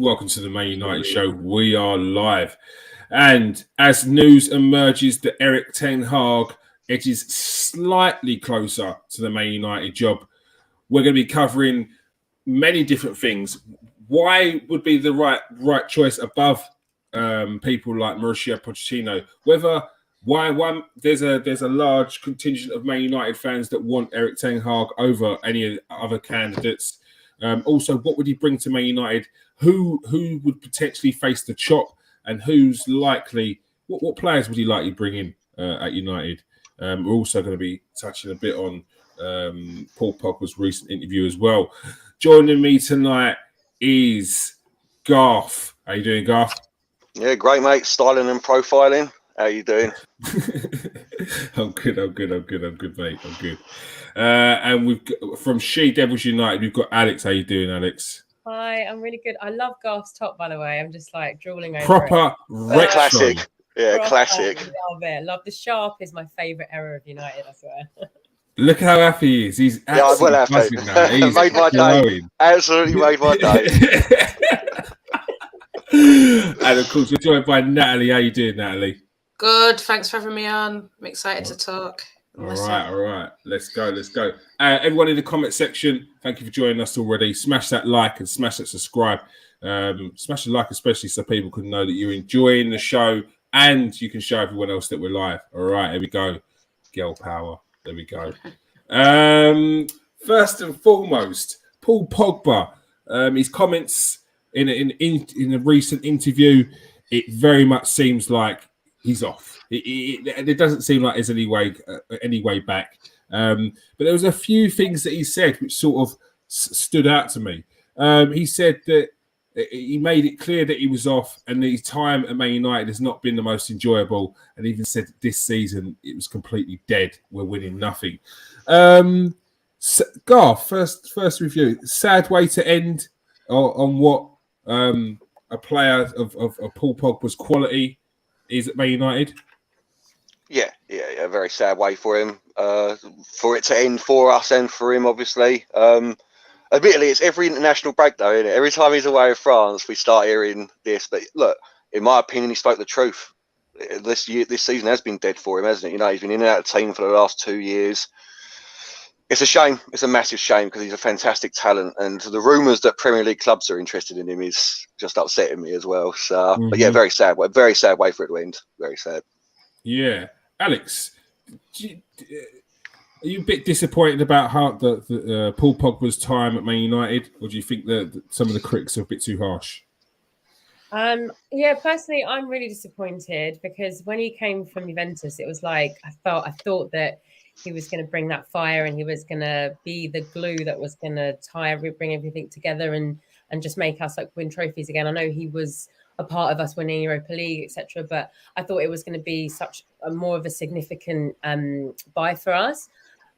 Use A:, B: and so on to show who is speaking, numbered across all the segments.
A: Welcome to the Man United show. We are live. And as news emerges that Erik Ten Hag edges slightly closer to the Man United job, we're going to be covering many different things. Why would be the right choice above people like Mauricio Pochettino? Why there's a large contingent of Man United fans that want Erik Ten Hag over any other candidates. Also, what would he bring to Man United? Who would potentially face the chop, and who's likely? What players would he likely bring in at United? We're also going to be touching a bit on Paul Pogba's recent interview as well. Joining me tonight is Garth. How you doing, Garth?
B: Yeah, great, mate. Styling and profiling. How you doing?
A: I'm good, mate. I'm good. And we've got, from She Devils United, we've got Alex. How you doing, Alex?
C: Hi, I'm really good. I love Garth's top, by the way. I'm just like drooling over
A: Proper retro.
B: Classic. Yeah,
C: Proper
B: classic.
C: Love it. Love the sharp is my favourite era of United, I swear.
A: Look how happy he is. He's absolutely buzzing now. He's
B: made my day. Absolutely made my day.
A: And of course, we're joined by Natalie. How you doing, Natalie?
D: Good. Thanks for having me on. I'm excited to talk.
A: All right. Let's go. Everyone in the comment section, thank you for joining us already. Smash that like and smash that subscribe. Smash the like, especially so people can know that you're enjoying the show and you can show everyone else that we're live. All right, here we go. Girl power. There we go. First and foremost, Paul Pogba. His comments in a recent interview, it very much seems like he's off. It doesn't seem like there's any way back. But there was a few things that he said which sort of stood out to me. He said that he made it clear that he was off and his time at Man United has not been the most enjoyable, and even said that this season it was completely dead. We're winning nothing. Garth, first review. Sad way to end on what a player of Paul Pogba's quality is at Man United. Yeah.
B: Very sad way for him. For it to end for us and for him, obviously. Admittedly, it's every international break, though, isn't it? Every time he's away with France, we start hearing this. But look, in my opinion, he spoke the truth. This season has been dead for him, hasn't it? You know, he's been in and out of the team for the last 2 years. It's a shame. It's a massive shame because he's a fantastic talent. And the rumours that Premier League clubs are interested in him is just upsetting me as well. So, But yeah, very sad way for it to end. Very sad.
A: Yeah. Alex, are you a bit disappointed about how the Paul Pogba's time at Man United, or do you think that some of the critics are a bit too harsh?
C: Yeah, personally, I'm really disappointed because when he came from Juventus, it was like I thought that he was going to bring that fire and he was going to be the glue that was going to bring everything together and just make us like win trophies again. I know he was a part of us winning Europa League, etc. But I thought it was going to be such a more of a significant buy for us.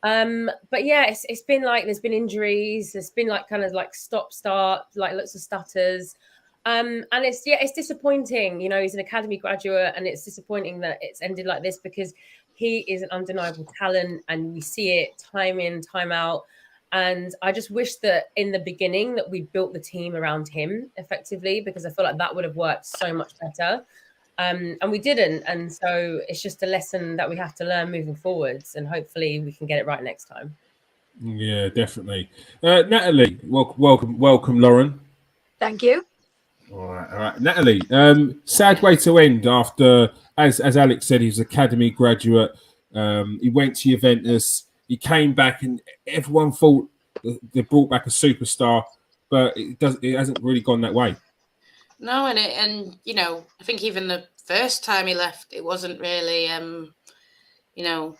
C: But yeah, it's been like there's been injuries, there's been like kind of like stop-start, like lots of stutters. And it's disappointing. You know, he's an academy graduate, and it's disappointing that it's ended like this because he is an undeniable talent, and we see it time in, time out. And I just wish that in the beginning that we built the team around him effectively, because I feel like that would have worked so much better. And we didn't. And so it's just a lesson that we have to learn moving forwards. And hopefully we can get it right next time.
A: Yeah, definitely. Natalie, welcome, Lauren.
E: Thank you.
A: All right. Natalie, sad way to end after, as Alex said, he's an academy graduate. He went to Juventus. He came back and everyone thought they brought back a superstar, but it hasn't really gone that way.
D: No, and you know, I think even the first time he left, it wasn't really, you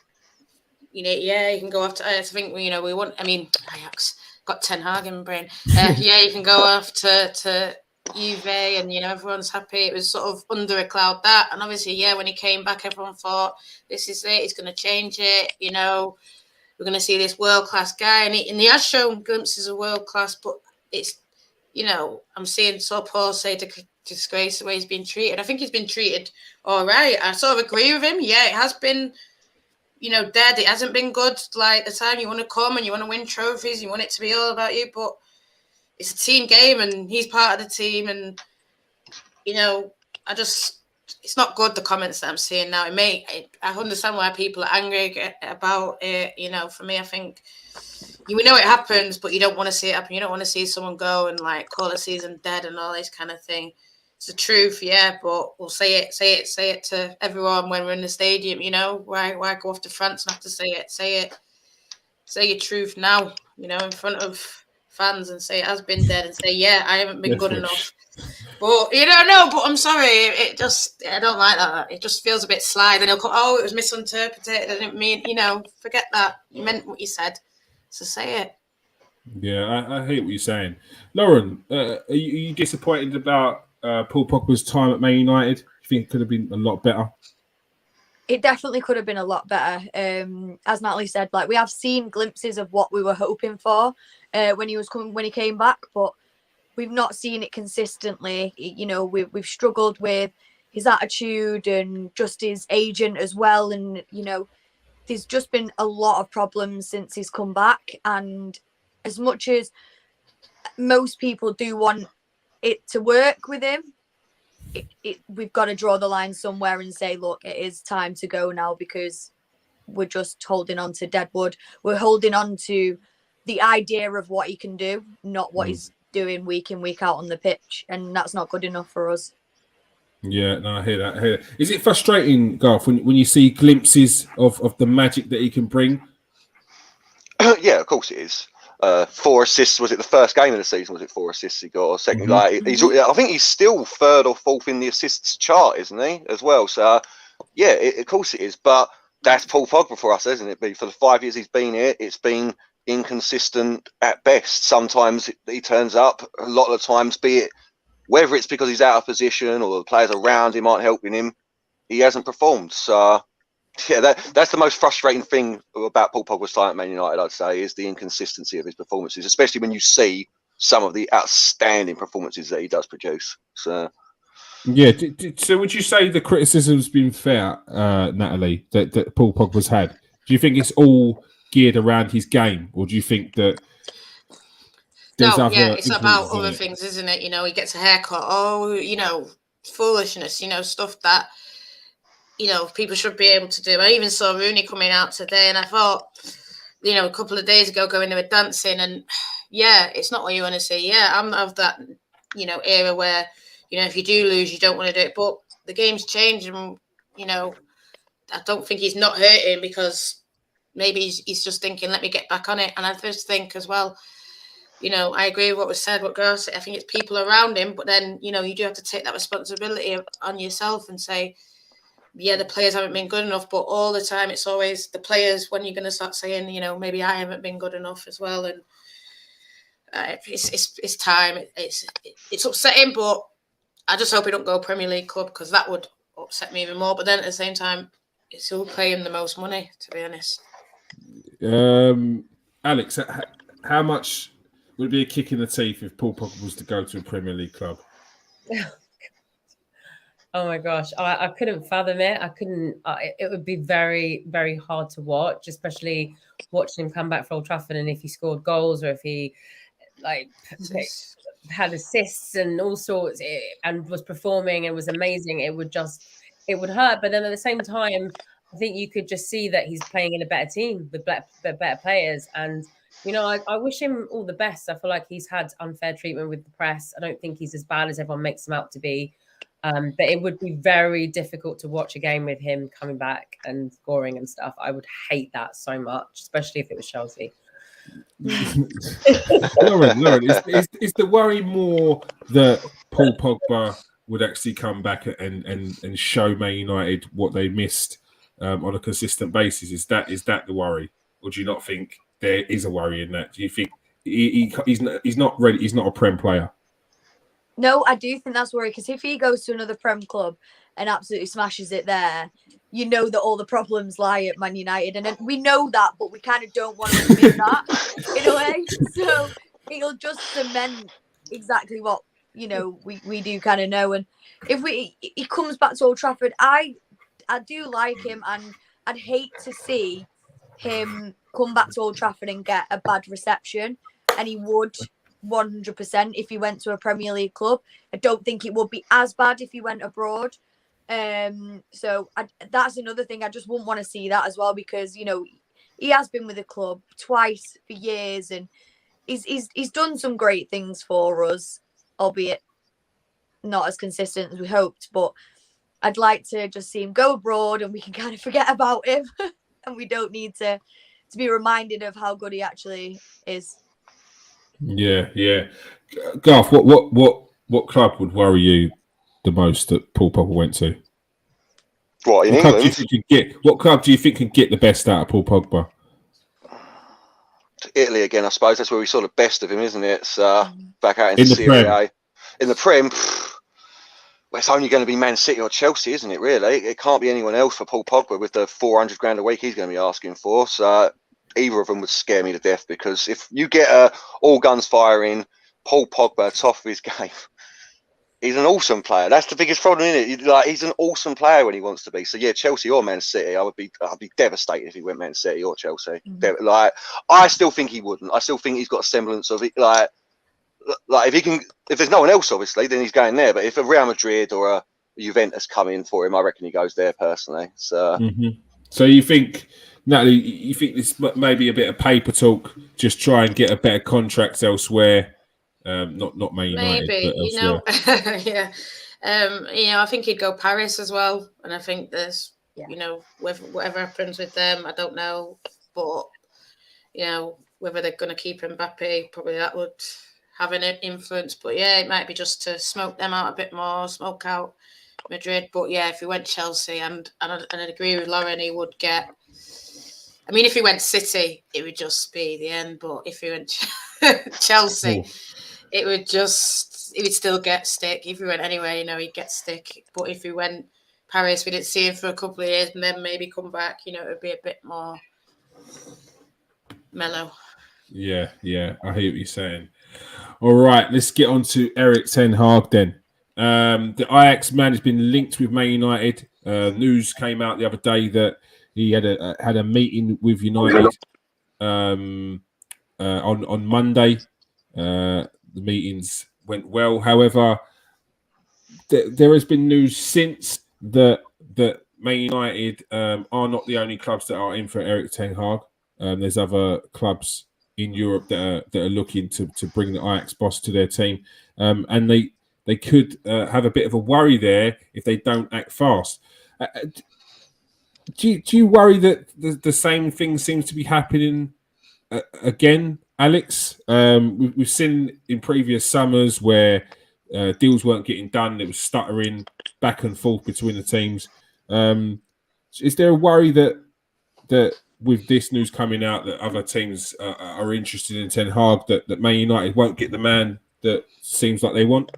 D: can go off to. I think we want. I mean, Ajax got Ten Hag in brain. You can go off to Juve, and everyone's happy. It was sort of under a cloud that, and obviously, when he came back, everyone thought this is it. He's going to change it. We're going to see this world class guy, and he has shown glimpses of world class, but it's. I'm seeing Paul say to disgrace the way he's been treated. I think he's been treated all right. I sort of agree with him. Yeah, it has been, dead. It hasn't been good. Like the time you want to come and you want to win trophies, you want it to be all about you. But it's a team game, and he's part of the team. And you know, it's not good, the comments that I'm seeing now. I understand why people are angry about it. You know, for me, I think we know it happens, but you don't want to see it happen. You don't want to see someone go and like call a season dead and all this kind of thing. It's the truth, yeah, but we'll say it to everyone when we're in the stadium. You know, why go off to France and have to say it? Say your truth now. You know, in front of fans, and say it has been dead, and say, yeah, I haven't been good enough. But you don't know. But I'm sorry. I don't like that. It just feels a bit sly. Then he'll go, oh, it was misinterpreted. I didn't mean. You know, forget that. You meant what you said. So say it.
A: Yeah, I hate what you're saying, Lauren. Are you disappointed about Paul Pogba's time at Man United? Do you think it could have been a lot better?
E: It definitely could have been a lot better. As Natalie said, like we have seen glimpses of what we were hoping for when he came back, but we've not seen it consistently. You know, we've struggled with his attitude and just his agent as well. And, you know, there's just been a lot of problems since he's come back. And as much as most people do want it to work with him, we've got to draw the line somewhere and say, look, it is time to go now, because we're just holding on to deadwood. We're holding on to the idea of what he can do, not what he's doing week in, week out on the pitch. And that's not good enough for us. Yeah,
A: no, I hear that. Is it frustrating, Garth, when you see glimpses of the magic that he can bring?
B: Yeah, of course it is. 4 assists. Was it the first game of the season? Was it 4 assists he got? Or second? Like I think he's still 3rd or 4th in the assists chart, isn't he? As well. So yeah, of course it is. But that's Paul Pogba for us, isn't it? For the 5 years he's been here, it's been inconsistent at best. Sometimes he turns up. A lot of the times, be it whether it's because he's out of position or the players around him aren't helping him, he hasn't performed. So yeah, that's the most frustrating thing about Paul Pogba's time at Man United, I'd say, is the inconsistency of his performances, especially when you see some of the outstanding performances that he does produce. So
A: yeah, so would you say the criticism's been fair, Natalie, that Paul Pogba's had? Do you think it's all geared around his game, or do you think that
D: it's about other things, isn't it? You know, he gets a haircut. Oh, you know, foolishness. You know, stuff that, you know, people should be able to do. I even saw Rooney coming out today, and I thought, you know, a couple of days ago going there with dancing, and yeah, it's not what you want to see. Yeah, I'm of that, you know, era where, you know, if you do lose, you don't want to do it. But the game's changed, and, you know, I don't think he's not hurting, because maybe he's just thinking, let me get back on it. And I just think as well, you know, I agree with what was said, what Girl said. I think it's people around him, but then, you know, you do have to take that responsibility on yourself and say, yeah, the players haven't been good enough, but all the time it's always the players when you're going to start saying, you know, maybe I haven't been good enough as well. And it's time. It's upsetting, but I just hope he don't go Premier League club, because that would upset me even more. But then at the same time, it's who paying the most money, to be honest.
A: Alex, how much would it be a kick in the teeth if Paul Pogba was to go to a Premier League club?
C: Oh my gosh, I couldn't fathom it. I couldn't. It would be very, very hard to watch, especially watching him come back from Old Trafford, and if he scored goals or if he had assists and all sorts, and was performing and was amazing. It would hurt. But then at the same time, I think you could just see that he's playing in a better team with better players. And, you know, I wish him all the best. I feel like he's had unfair treatment with the press. I don't think he's as bad as everyone makes him out to be. But it would be very difficult to watch a game with him coming back and scoring and stuff. I would hate that so much, especially if it was Chelsea.
A: Lauren, is the worry more that Paul Pogba would actually come back and show Man United what they missed on a consistent basis? Is that the worry, or do you not think there is a worry in that? Do you think he's not ready? He's not a Prem player.
E: No, I do think that's worry, because if he goes to another Prem club and absolutely smashes it there, you know that all the problems lie at Man United. And we know that, but we kind of don't want to admit that in a way. So it'll just cement exactly what, you know, we do kind of know. And if he comes back to Old Trafford, I do like him, and I'd hate to see him come back to Old Trafford and get a bad reception. And he would 100% if he went to a Premier League club. I don't think it would be as bad if he went abroad. So that's another thing. I just wouldn't want to see that as well, because, you know, he has been with the club twice for years, and he's done some great things for us, albeit not as consistent as we hoped. But I'd like to just see him go abroad and we can kind of forget about him and we don't need to be reminded of how good he actually is.
A: Yeah. Garth, what club would worry you the most that Paul Pogba went to?
B: What, in
A: What club do you
B: England?
A: think could get? What club do you think can get the best out of Paul Pogba?
B: Italy again, I suppose. That's where we saw the best of him, isn't it? It's back out into
A: In the
B: Serie
A: Prem.
B: A. In the Prem, well, it's only going to be Man City or Chelsea, isn't it, really? It can't be anyone else for Paul Pogba with the 400 grand a week he's going to be asking for. So either of them would scare me to death, because if you get all guns firing, Paul Pogba, top of his game, he's an awesome player. That's the biggest problem, isn't it? Like, he's an awesome player when he wants to be. So yeah, Chelsea or Man City, I'd be devastated if he went Man City or Chelsea.
E: Mm-hmm.
B: Like, I still think he wouldn't. I still think he's got a semblance of it. Like if he can, if there's no one else, obviously, then he's going there. But if a Real Madrid or a Juventus come in for him, I reckon he goes there personally. So,
A: So you think, Natalie, you think this may be a bit of paper talk, just try and get a better contract elsewhere, not Man United,
D: Maybe,
A: but elsewhere.
D: yeah. I think he'd go Paris as well, and I think there's, whatever happens with them, I don't know, but whether they're going to keep Mbappe, probably that would have an influence. But yeah, it might be just to smoke them out a bit more, smoke out Madrid. But yeah, if he went Chelsea, and I'd agree with Lauren, he would get. I mean, if he went City, it would just be the end. But if he went Chelsea, it would still get stick. If he went anywhere, he'd get stick. But if he went Paris, we didn't see him for a couple of years, and then maybe come back, it would be a bit more mellow.
A: Yeah, I hear what you're saying. All right, let's get on to Erik ten Hag then. The Ajax man has been linked with Man United. News came out the other day that he had a meeting with United on Monday. The meetings went well. However, there has been news since that Man United are not the only clubs that are in for Erik ten Hag. There's other clubs in Europe that are looking to bring the Ajax boss to their team, and they could have a bit of a worry there if they don't act fast. Do you worry that the same thing seems to be happening again, Alex? We've seen in previous summers where deals weren't getting done. It was stuttering back and forth between the teams. Is there a worry that with this news coming out that other teams are interested in Ten Hag, that Man United won't get the man that seems like they want?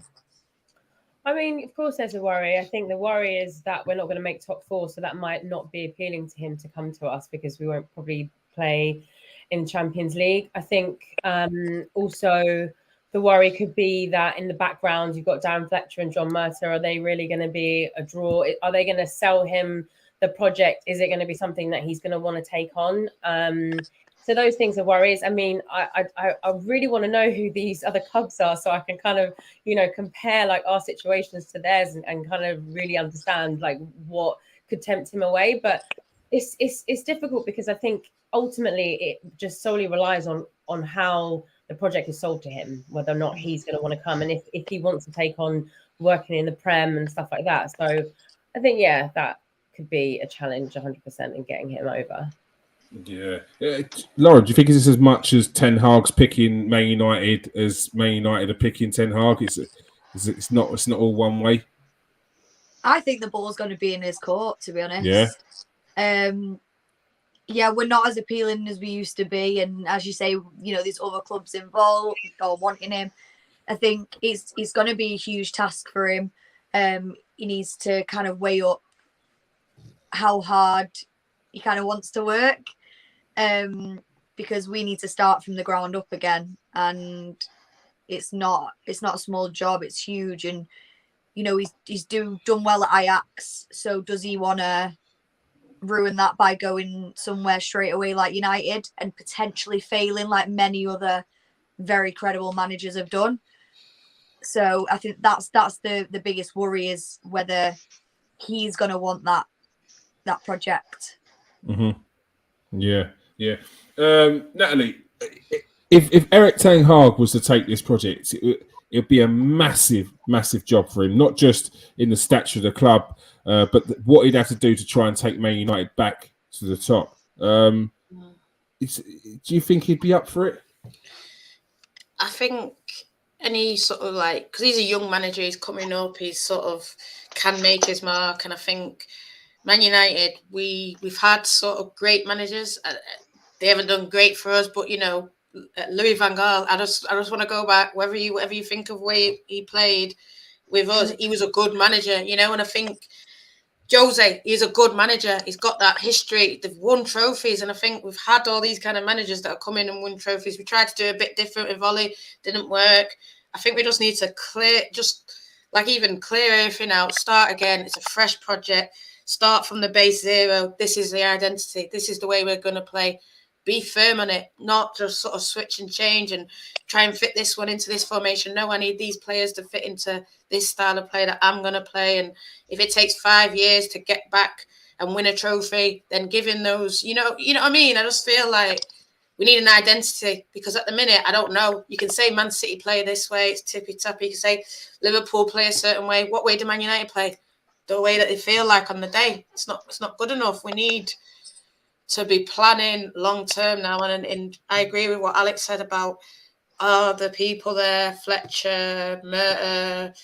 C: I mean, of course, there's a worry. I think the worry is that we're not going to make top four, so that might not be appealing to him to come to us because we won't probably play in Champions League. I think also the worry could be that in the background you've got Darren Fletcher and John Murta. Are they really going to be a draw? Are they going to sell him the project? Is it going to be something that he's going to want to take on? So those things are worries. I mean, I really want to know who these other clubs are so I can kind of, compare like our situations to theirs and kind of really understand like what could tempt him away. But it's difficult because I think ultimately it just solely relies on how the project is sold to him, whether or not he's going to want to come and if he wants to take on working in the Prem and stuff like that. So I think, that could be a challenge 100% in getting him over.
A: Yeah. Lauren, do you think it's as much as Ten Hag's picking Man United as Man United are picking Ten Hag? It's not all one way?
E: I think the ball's going to be in his court, to be honest.
A: Yeah.
E: We're not as appealing as we used to be. And as you say, there's other clubs involved or wanting him. I think it's going to be a huge task for him. He needs to kind of weigh up how hard he kind of wants to work. Because we need to start from the ground up again, and it's not a small job, it's huge. And he's done well at Ajax, so does he want to ruin that by going somewhere straight away like United and potentially failing like many other very credible managers have done. So I think that's the biggest worry, is whether he's going to want that project.
A: Mm-hmm. Yeah. Natalie, if Erik ten Hag was to take this project, it'd be a massive job for him, not just in the stature of the club, but what he'd have to do to try and take Man United back to the top. Do you think he'd be up for it?
D: I think any sort of like, because he's a young manager, he's coming up, he's sort of can make his mark, and I think Man United, we've had sort of great managers. They haven't done great for us, but Louis van Gaal, I just want to go back. Whatever you think of the way he played with us, he was a good manager, and I think Jose, he's a good manager. He's got that history. They've won trophies, and I think we've had all these kind of managers that have come in and won trophies. We tried to do a bit different with Volley, didn't work. I think we just need to clear everything out, start again. It's a fresh project. Start from the base zero. This is the identity. This is the way we're going to play. Be firm on it, not just sort of switch and change and try and fit this one into this formation. No, I need these players to fit into this style of play that I'm going to play. And if it takes 5 years to get back and win a trophy, then giving those, you know what I mean? I just feel like we need an identity, because at the minute, I don't know. You can say Man City play this way, it's tippy-tappy. You can say Liverpool play a certain way. What way do Man United play? The way that they feel like on the day. It's not good enough. We need to be planning long term now. And I agree with what Alex said about the people there, Fletcher, Merter,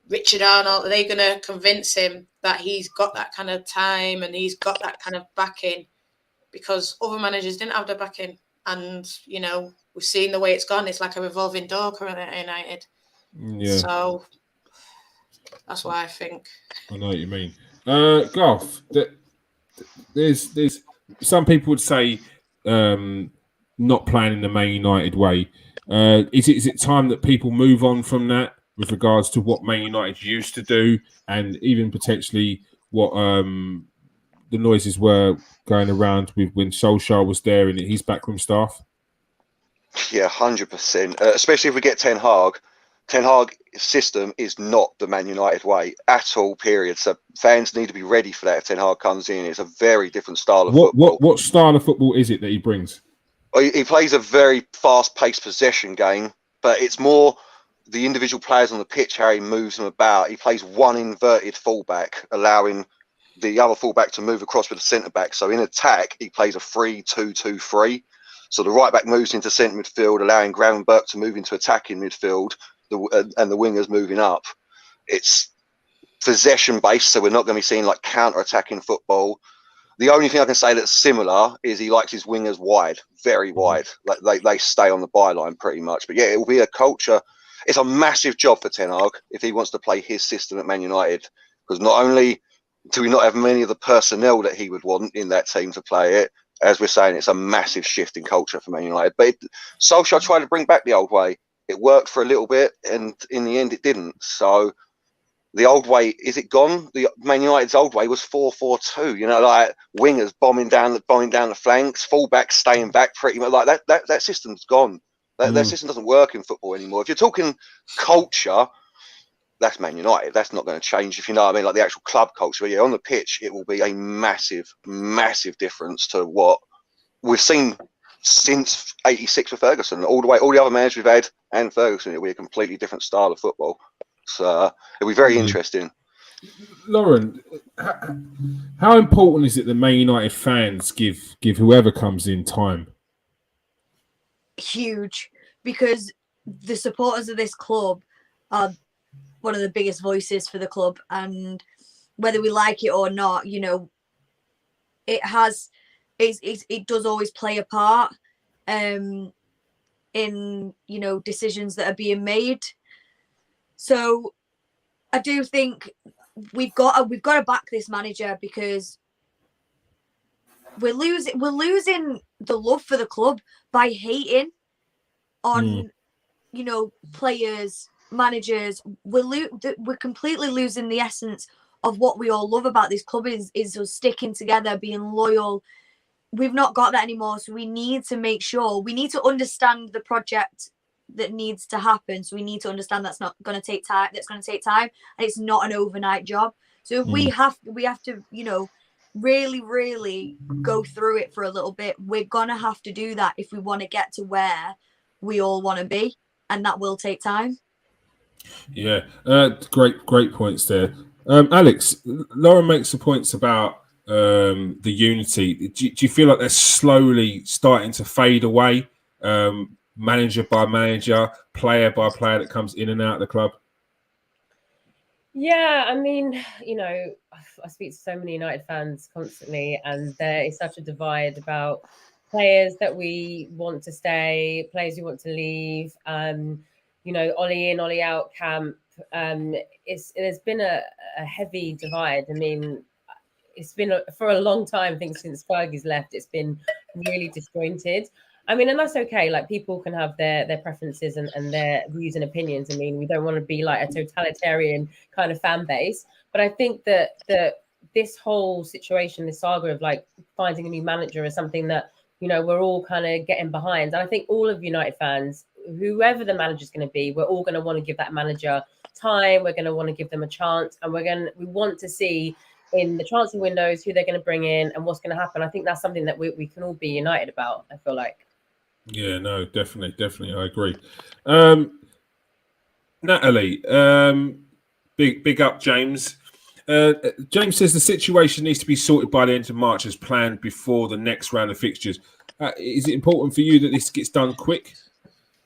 D: Richard Arnold. Are they going to convince him that he's got that kind of time and he's got that kind of backing? Because other managers didn't have the backing. And, we've seen the way it's gone. It's like a revolving door currently at United.
A: Yeah.
D: So that's why I think.
A: I know what you mean. Garth, there's some people would say not playing in the Man United way. Is it time that people move on from that with regards to what Man United used to do, and even potentially what the noises were going around with when Solskjaer was there and his backroom staff?
B: Yeah, 100%. Especially if we get Ten Hag. Ten Hag's system is not the Man United way at all, period. So fans need to be ready for that if Ten Hag comes in. It's a very different style of football.
A: What style of football is it that he brings?
B: He plays a very fast-paced possession game, but it's more the individual players on the pitch, how he moves them about. He plays one inverted fullback, allowing the other fullback to move across with the centre-back. So in attack, he plays a 3-2-2-3. So the right-back moves into centre midfield, allowing Gravenberch to move into attacking midfield, and the wingers moving up. It's possession based, so we're not going to be seeing like counter-attacking football. The only thing I can say that's similar is he likes his wingers wide, very wide. Like they stay on the byline pretty much. But yeah, it will be a culture. It's a massive job for Ten Hag if he wants to play his system at Man United, because not only do we not have many of the personnel that he would want in that team to play it, as we're saying, it's a massive shift in culture for Man United. But Solskjaer tried to bring back the old way. It worked for a little bit, and in the end, it didn't. So the old way, is it gone? The Man United's old way was 4-4-2. Like wingers bombing down the flanks, fullbacks staying back pretty much. Like that system's gone. That system doesn't work in football anymore. If you're talking culture, that's Man United. That's not going to change, if you know what I mean, like the actual club culture. But yeah, on the pitch, it will be a massive, massive difference to what we've seen since '86 with Ferguson. All the other managers we've had and Ferguson, it'll be a completely different style of football. So it'll be very interesting.
A: Lauren, how important is it that Man United fans give whoever comes in time?
E: Huge, because the supporters of this club are one of the biggest voices for the club, and whether we like it or not, it does always play a part in decisions that are being made. So I do think we've got to back this manager, because we're losing the love for the club by hating on players, managers. We're completely losing the essence of what we all love about this club is us sticking together, being loyal, we've not got that anymore. So we need to make sure, we need to understand the project that needs to happen. So we need to understand that's not going to take time. That's going to take time, and it's not an overnight job. So if we have to, you know, really, really go through it for a little bit. We're gonna have to do that if we want to get to where we all want to be, and that will take time.
A: Yeah, great points there. Alex, Lauren makes the points about the unity. Do you feel like they're slowly starting to fade away, manager by manager, player by player that comes in and out of the club?
C: Yeah, I mean, you know, I speak to so many United fans constantly, and there is such a divide about players that we want to stay, players who want to leave. You know, Ollie in, Ollie out camp. There's been a heavy divide. I mean, it's been for a long time. I think since Fergie's left, it's been really disjointed. I mean, and that's okay. Like, people can have their preferences and their views and opinions. I mean, we don't want to be like a totalitarian kind of fan base, but I think that this whole situation, this saga of like finding a new manager, is something that, you know, we're all kind of getting behind. And I think all of United fans, whoever the manager is going to be, we're all going to want to give that manager time. We're going to want to give them a chance, and we want to see in the transfer windows who they're going to bring in and what's going to happen. I think that's something that we can all be united about, I feel like.
A: Yeah, no, definitely, I agree. Natalie, big up, James. James says the situation needs to be sorted by the end of March as planned before the next round of fixtures. Is it important for you that this gets done quick?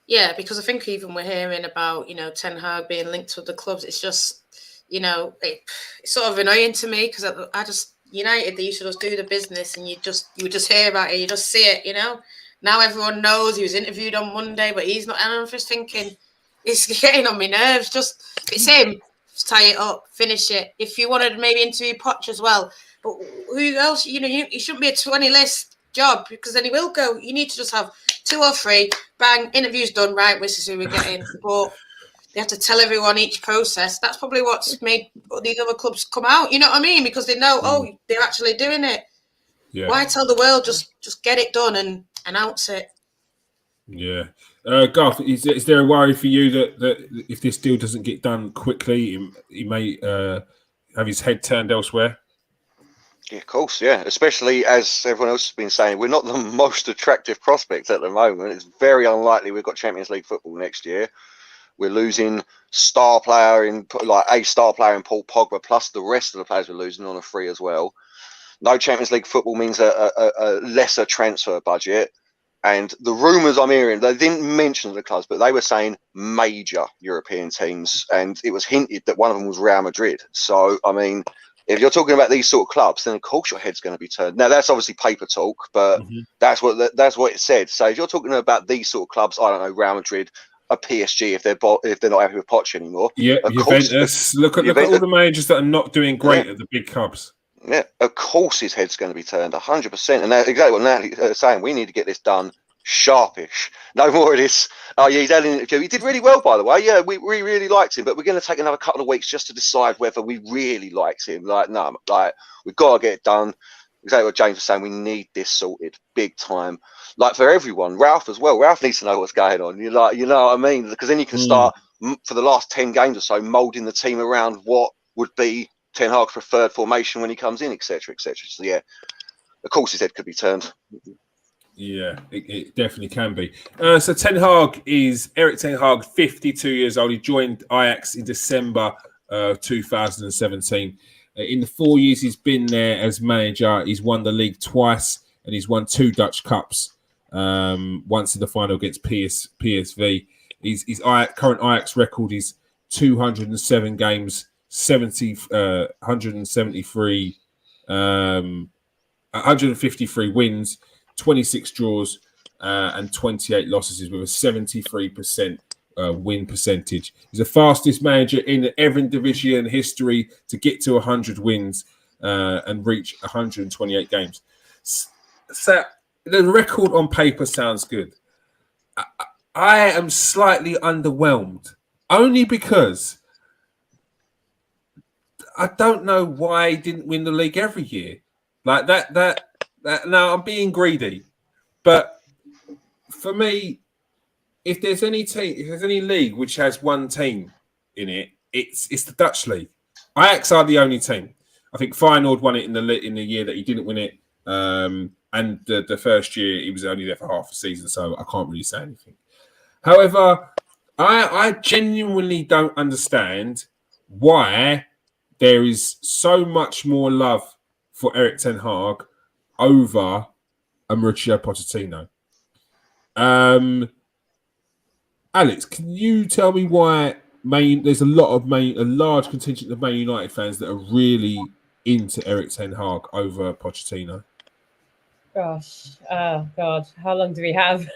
D: Yeah, because I think even we're hearing about, you know, Ten Hag being linked to the clubs. It's just, you know, it's sort of annoying to me, because I just, United, they used to just do the business, and you would just hear about it, you just see it, you know. Now everyone knows he was interviewed on Monday, but he's not. And I'm just thinking, it's getting on my nerves. Just, it's him. Just tie it up, finish it. If you wanted maybe interview Poch as well, but who else? You know, you shouldn't be a 20 list job, because then he will go. You need to just have 2 or 3. Bang, interviews done. Right, this is who we're getting. But they have to tell everyone each process. That's probably what's made these other clubs come out. You know what I mean? Because they know, oh, they're actually doing it. Yeah. Why tell the world? Just get it done and announce it.
A: Yeah. Garth, is there a worry for you that if this deal doesn't get done quickly, he may have his head turned elsewhere?
B: Yeah, of course, yeah. Especially as everyone else has been saying, we're not the most attractive prospect at the moment. It's very unlikely we've got Champions League football next year. We're losing a star player in Paul Pogba, plus the rest of the players we're losing on a free as well. No Champions League football means a lesser transfer budget. And the rumours I'm hearing, they didn't mention the clubs, but they were saying major European teams. And it was hinted that one of them was Real Madrid. So, I mean, if you're talking about these sort of clubs, then of course your head's going to be turned. Now, that's obviously paper talk, but that's what it said. So if you're talking about these sort of clubs, I don't know, Real Madrid, a PSG, if they're not happy with Poch anymore.
A: Yeah, Juventus. Look at all the managers that are not doing great at the big clubs.
B: Yeah, of course his head's going to be turned 100%. And that's exactly what Natalie's saying. We need to get this done sharpish. No more of this. Oh, yeah, he did really well, by the way. Yeah, we really liked him, but we're going to take another couple of weeks just to decide whether we really liked him. Like, no, like, we've got to get it done. Exactly what James was saying. We need this sorted big time. Like, for everyone, Ralph as well. Ralph needs to know what's going on. You know what I mean? Because then you can start for the last 10 games or so molding the team around what would be Ten Hag's preferred formation when he comes in, etc., etc. So yeah, of course his head could be turned.
A: Yeah, it definitely can be. So Ten Hag is Erik Ten Hag, 52 years old. He joined Ajax in December 2017. In the 4 years he's been there as manager, he's won the league twice, and he's won 2 Dutch Cups. Once in the final against PSV. His current Ajax record is 207 games. 153 wins, 26 draws, and 28 losses with a 73% win percentage. He's the fastest manager in the Eredivisie history to get to 100 wins and reach 128 games. So the record on paper sounds good. I am slightly underwhelmed, only because I don't know why he didn't win the league every year. Like that Now, I'm being greedy, but for me, if there's any league which has one team in it, it's the Dutch league. Ajax are the only team. I think Feyenoord won it in the year that he didn't win it, and the first year he was only there for half a season, so I can't really say anything. However, I genuinely don't understand why there is so much more love for Erik ten Hag over a Mauricio Pochettino. Alex, can you tell me why there's a large contingent of Man United fans that are really into Erik ten Hag over Pochettino?
C: Gosh, oh God, how long do we have?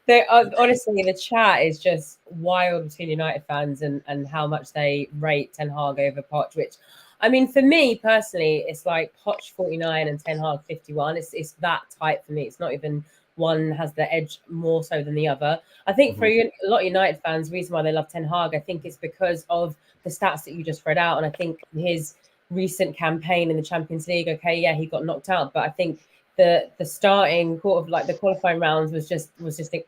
C: Honestly, the chat is just wild between United fans and how much they rate Ten Hag over Poch, which, I mean, for me personally, it's like Poch 49 and Ten Hag 51. It's that tight for me. It's not even one has the edge more so than the other. I think for a lot of United fans, the reason why they love Ten Hag, I think it's because of the stats that you just read out. And I think his recent campaign in the Champions League, okay, yeah, he got knocked out, but I think the starting the qualifying rounds was just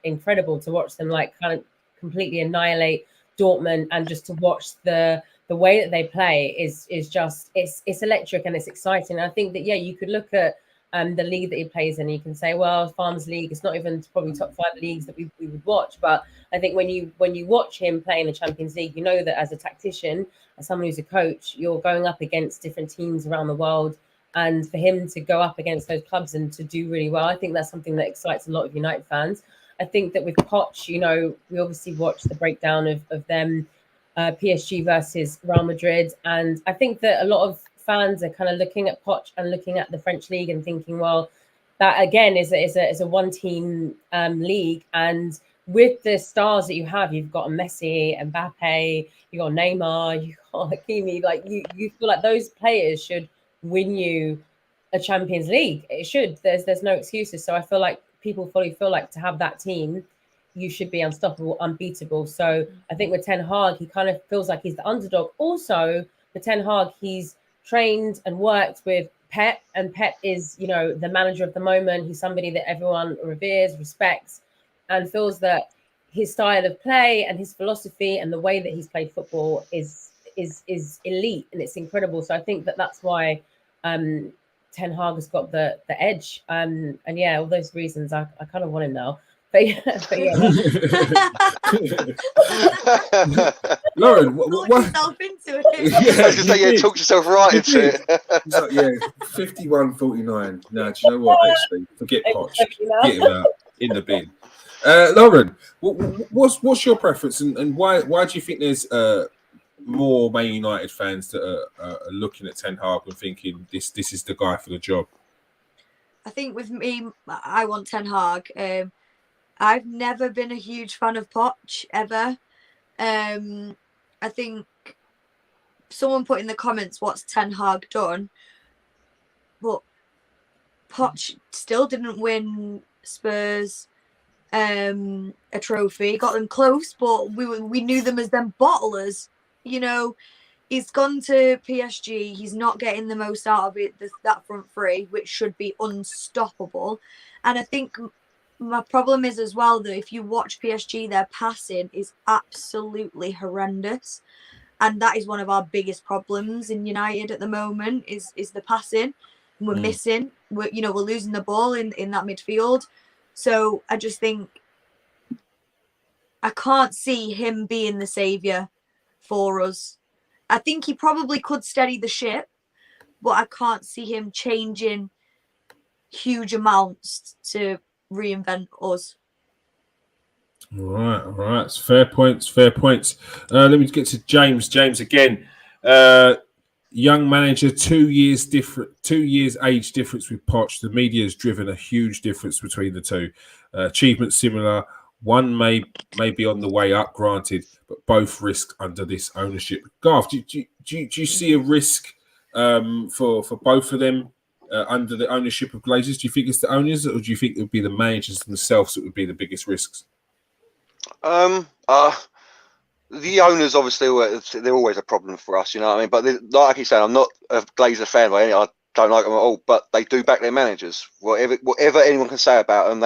C: incredible to watch them like kind of completely annihilate Dortmund, and just to watch the way that they play is just it's electric and it's exciting. And I think that you could look at the league that he plays in, you can say, well, Farmers League, it's not even probably top 5 leagues that we would watch, but I think when you watch him play in the Champions League, you know that as a tactician, as someone who's a coach, you're going up against different teams around the world. And for him to go up against those clubs and to do really well, I think that's something that excites a lot of United fans. I think that with Poch, we obviously watched the breakdown of them, PSG versus Real Madrid. And I think that a lot of fans are kind of looking at Poch and looking at the French league and thinking, well, that again is a one-team league. And with the stars that you have, you've got Messi, Mbappe, you've got Neymar, you've got Hakimi. Like you feel like those players should win you a Champions League. It should. There's no excuses. So I feel like people fully feel like to have that team, you should be unstoppable, unbeatable. So I think with Ten Hag, he kind of feels like he's the underdog. Also, with Ten Hag, he's trained and worked with Pep, and Pep is, the manager of the moment. He's somebody that everyone reveres, respects, and feels that his style of play and his philosophy and the way that he's played football is elite, and it's incredible. So I think that's why Ten Hag has got the edge. And yeah, all those reasons, I kind of want him now. But yeah.
A: Lauren,
E: Talk yourself into it.
B: I was going to say, talk yourself right into it.
A: It's like, 51-49. No, do you know what? Actually, forget Poch. Get him out in the bin. Lauren, what's your preference, and why do you think there's more Man United fans that are looking at Ten Hag and thinking this is the guy for the job?
E: I think with me, I want Ten Hag. I've never been a huge fan of Poch ever. I think someone put in the comments, what's Ten Hag done? But Poch still didn't win Spurs a trophy. Got them close, but we knew them as them bottlers. He's gone to PSG. He's not getting the most out of it. That front three, which should be unstoppable. And I think my problem is as well that if you watch PSG, their passing is absolutely horrendous. And that is one of our biggest problems in United at the moment is the passing. We're missing. We're losing the ball in that midfield. So I just think I can't see him being the saviour for us. I think he probably could steady the ship, but I can't see him changing huge amounts to reinvent us.
A: All right. It's fair points. Let me get to James. James again. Young manager, 2 years age difference with Poch. The media has driven a huge difference between the two. Achievements similar. One may be on the way up, granted, but both risk under this ownership. Garth, do you see a risk for both of them under the ownership of Glazers? Do you think it's the owners, or do you think it would be the managers themselves that would be the biggest risks?
B: The owners, obviously, they're always a problem for us, you know what I mean? But like you said, I'm not a Glazer fan by any. I don't like them at all, but they do back their managers. Whatever anyone can say about them,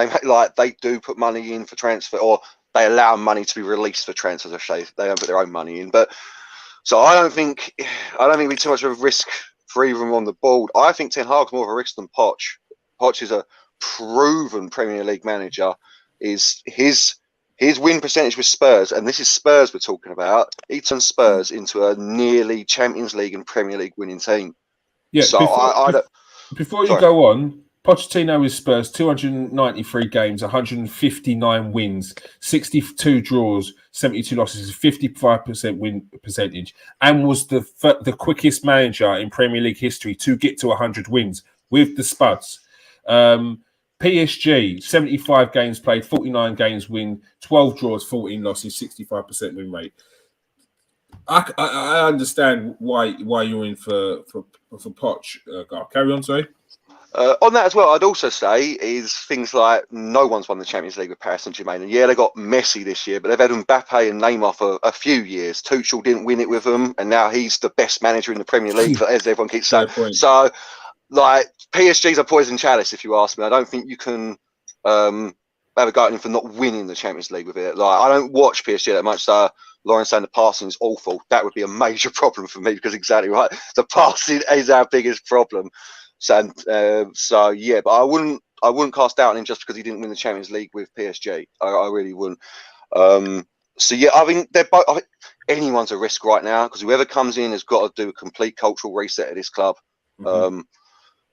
B: they do put money in for transfer, or they allow money to be released for transfers. I say they don't put their own money in, but so I don't think it'd be too much of a risk for either of them on the board. I think Ten Hag's more of a risk than Poch. Poch is a proven Premier League manager. Is his win percentage with Spurs, and this is Spurs we're talking about. He turned Spurs into a nearly Champions League and Premier League winning team.
A: Yeah.
B: So
A: Before you go on, Pochettino with Spurs, 293 games, 159 wins, 62 draws, 72 losses, 55% win percentage, and was the quickest manager in Premier League history to get to 100 wins with the Spuds. PSG, 75 games played, 49 games win, 12 draws, 14 losses, 65% win rate. I understand why you're in for Poch. Carry on, sorry.
B: On that as well, I'd also say is things like no one's won the Champions League with Paris Saint-Germain. And yeah, they got Messi this year, but they've had Mbappe and Neymar for a few years. Tuchel didn't win it with them, and now he's the best manager in the Premier League, as everyone keeps saying. So, like, PSG's a poison chalice, if you ask me. I don't think you can have a go at him for not winning the Champions League with it. Like, I don't watch PSG that much, so Lauren saying the passing is awful. That would be a major problem for me, because exactly right, the passing is our biggest problem. So yeah, but I wouldn't cast doubt on him just because he didn't win the Champions League with PSG. I really wouldn't. So yeah, I think they're both. Anyone's a risk right now, because whoever comes in has got to do a complete cultural reset at this club. Mm-hmm.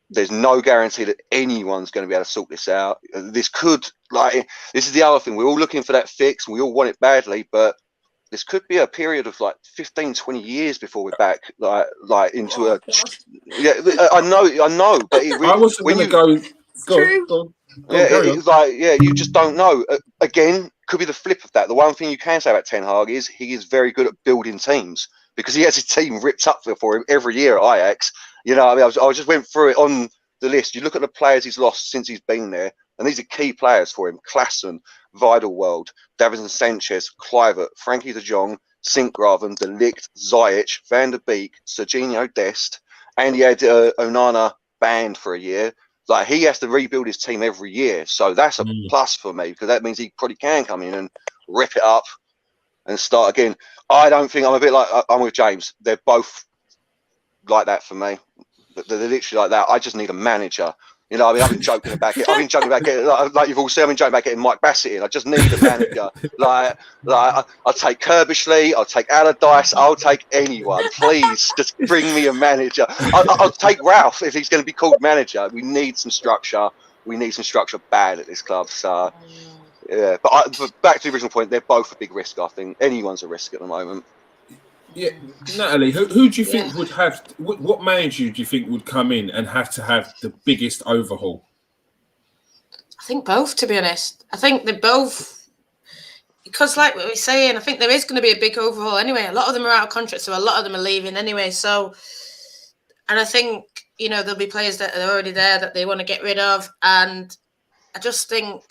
B: There's no guarantee that anyone's going to be able to sort this out. This is the other thing. We're all looking for that fix, and we all want it badly, but this could be a period of like 15, 20 years before we're back, like into a. Yeah, I know, but
A: I wasn't going to go. Go on.
B: You just don't know. Again, could be the flip of that. The one thing you can say about Ten Hag is he is very good at building teams, because he has his team ripped up for him every year at Ajax. You know, I mean, I just went through it on the list. You look at the players he's lost since he's been there, and these are key players for him: Klaassen, Weidelwald, Davinson Sanchez, Kluivert, Frankie de Jong, Sinkgraven, De Ligt, Ziyech, Van der Beek, Serginho Dest, and he had Onana banned for a year. Like, he has to rebuild his team every year, so that's a plus for me, because that means he probably can come in and rip it up and start again. I don't think, I'm a bit like, I'm with James. They're both like that for me. They're literally like that. I just need a manager. You know, I mean, I've been joking about getting, like you've all said, I've been joking about getting Mike Bassett in. I just need a manager. I'll take Kirbishley, I'll take Allardyce, I'll take anyone. Please, just bring me a manager. I'll take Ralph if he's going to be called manager. We need some structure. We need some structure bad at this club. So, yeah. But back to the original point, they're both a big risk, I think. Anyone's a risk at the moment.
A: Yeah, Natalie, who do you think would have? What manager do you think would come in and have to have the biggest overhaul?
D: I think both, to be honest. I think they're both, because, like what we're saying, I think there is going to be a big overhaul anyway. A lot of them are out of contract, so a lot of them are leaving anyway. So, and I think, you know, there'll be players that are already there that they want to get rid of, and I just think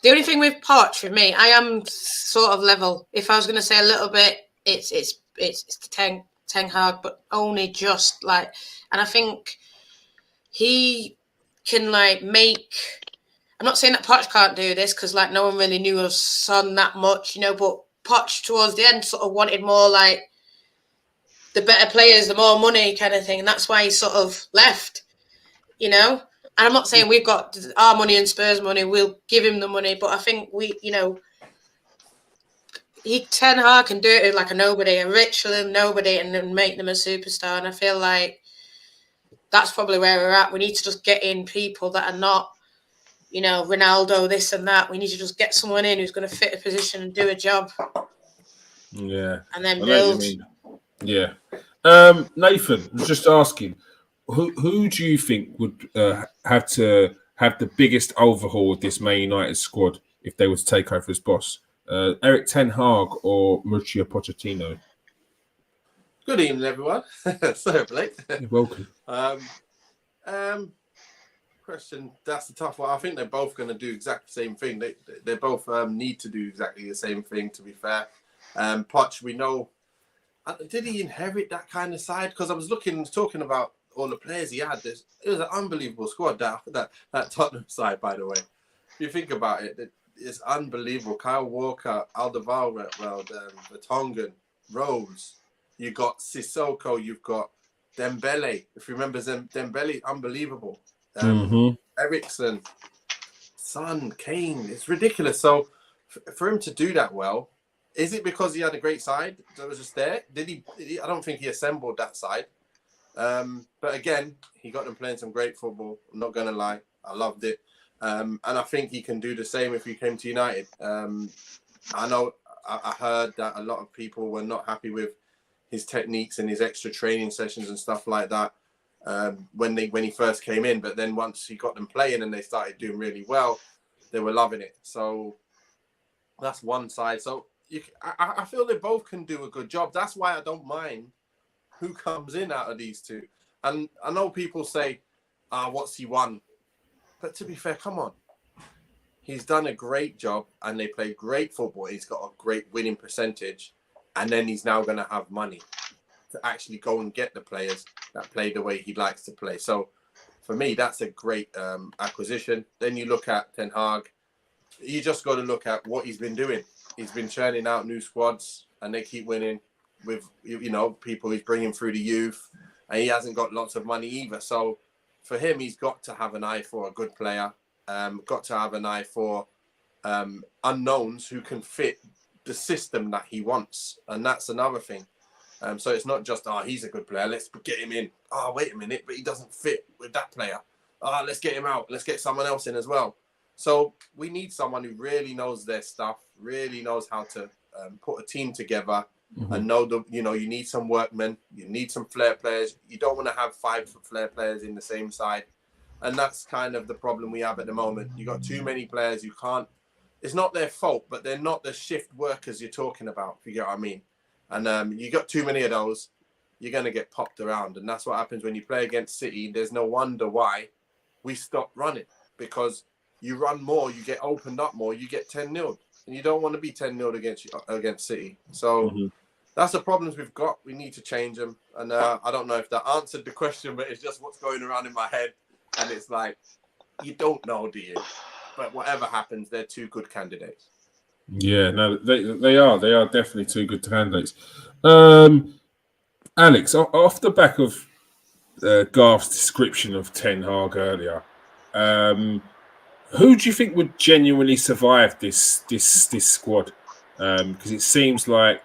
D: the only thing with Poch, for me, I am sort of level. If I was going to say a little bit, it's Ten Hag, but only just like, and I think he can like make. I'm not saying that Poch can't do this, because like no one really knew of Son that much, you know. But Poch towards the end sort of wanted more like the better players, the more money kind of thing, and that's why he sort of left, you know. And I'm not saying we've got our money and Spurs money. We'll give him the money, but I think we, you know. Ten Hag can do it like a nobody, a rich little nobody, and then make them a superstar. And I feel like that's probably where we're at. We need to just get in people that are not, you know, Ronaldo, this and that. We need to just get someone in who's going to fit a position and do a job.
A: Yeah.
D: And then build.
A: Yeah. Nathan was just asking, who do you think would have to have the biggest overhaul of this Man United squad if they were to take over as boss? Erik Ten Hag or Mauricio Pochettino?
F: Good evening, everyone. Sorry, Blake.
A: You're welcome.
F: Question, that's a tough one. I think they're both going to do exactly the same thing. They both need to do exactly the same thing, to be fair. Poch, we know, did he inherit that kind of side? Because I was talking about all the players he had, it was an unbelievable squad. That Tottenham side, by the way, if you think about it, it's unbelievable. Kyle Walker, Alderweireld, Vertonghen, Rose. You got Sissoko. You've got Dembele. If you remember Dembele, unbelievable. Eriksen, Son, Kane. It's ridiculous. So for him to do that well, is it because he had a great side that was just there? Did he? I don't think he assembled that side. But again, he got them playing some great football. I'm not going to lie. I loved it. And I think he can do the same if he came to United. I know I heard that a lot of people were not happy with his techniques and his extra training sessions and stuff like that when he first came in. But then once he got them playing and they started doing really well, they were loving it. So that's one side. So I feel they both can do a good job. That's why I don't mind who comes in out of these two. And I know people say, what's he won? But to be fair, come on. He's done a great job and they play great football. He's got a great winning percentage. And then he's now going to have money to actually go and get the players that play the way he likes to play. So for me, that's a great acquisition. Then you look at Ten Hag. You just got to look at what he's been doing. He's been churning out new squads and they keep winning with, people he's bringing through the youth. And he hasn't got lots of money either. So for him, he's got to have an eye for a good player. Got to have an eye for unknowns who can fit the system that he wants. And that's another thing. So it's not just, he's a good player, let's get him in. Wait a minute, but he doesn't fit with that player. Let's get him out. Let's get someone else in as well. So we need someone who really knows their stuff, really knows how to put a team together and know you need some workmen, you need some flair players. You don't want to have 5 flair players in the same side. And that's kind of the problem we have at the moment. You got too many players you can't. It's not their fault, but they're not the shift workers you're talking about, if you get what I mean. And you got too many of those, you're going to get popped around. And that's what happens when you play against City. There's no wonder why we stop running, because you run more, you get opened up more, you get 10-0. And you don't want to be 10-0 against City. So that's the problems we've got. We need to change them. And I don't know if that answered the question, but it's just what's going around in my head. And it's like, you don't know, do you? But whatever happens, they're 2 good candidates.
A: Yeah, no, they are. They are definitely 2 good candidates. Alex, off the back of Garth's description of Ten Hag earlier, who do you think would genuinely survive this squad? Because it seems like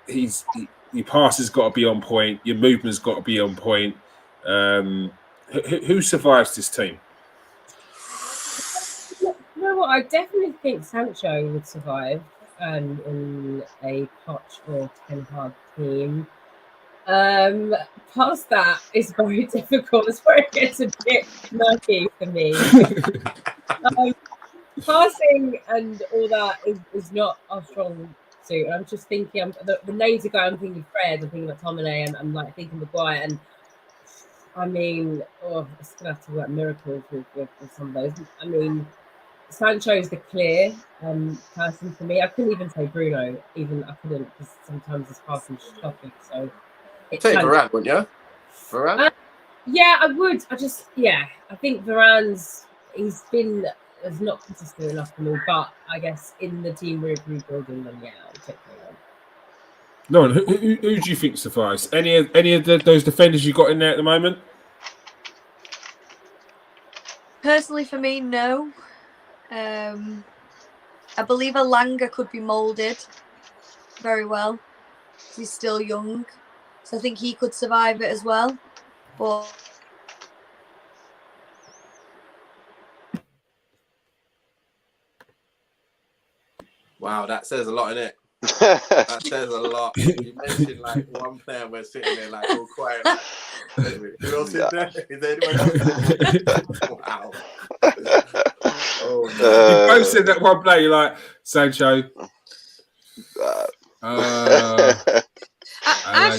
A: your pass has got to be on point, your movement's got to be on point. Who survives this team?
C: You know what? I definitely think Sancho would survive in a Poch or Ten Hag team. Past that is very difficult. That's where it gets a bit murky for me. Passing and all that is not our strong suit. And I'm just thinking, the names are going. I'm thinking Fred. I'm thinking McTominay, and I'm like thinking Maguire. And I mean, it's gonna have to work miracles with some of those. I mean, Sancho's the clear person for me. I couldn't even say Bruno. I couldn't, because sometimes his passing's shocking. So
F: say Varane, wouldn't you? Varane?
C: Yeah, I would. I think Varane's is not consistent enough for me. But I guess in the team we're rebuilding them, I'll take Varane.
A: No, who do you think survives? Any of those defenders you got in there at the moment?
E: Personally, for me, no. I believe Alanga could be moulded very well. He's still young, so I think he could survive it as well. But
F: wow, that says a lot, innit? That says a lot. You mentioned like one player, we're sitting there like all quiet. Like, who else is there? Is there anyone else? Wow.
A: You both said that one player, you're like, Sancho.
D: I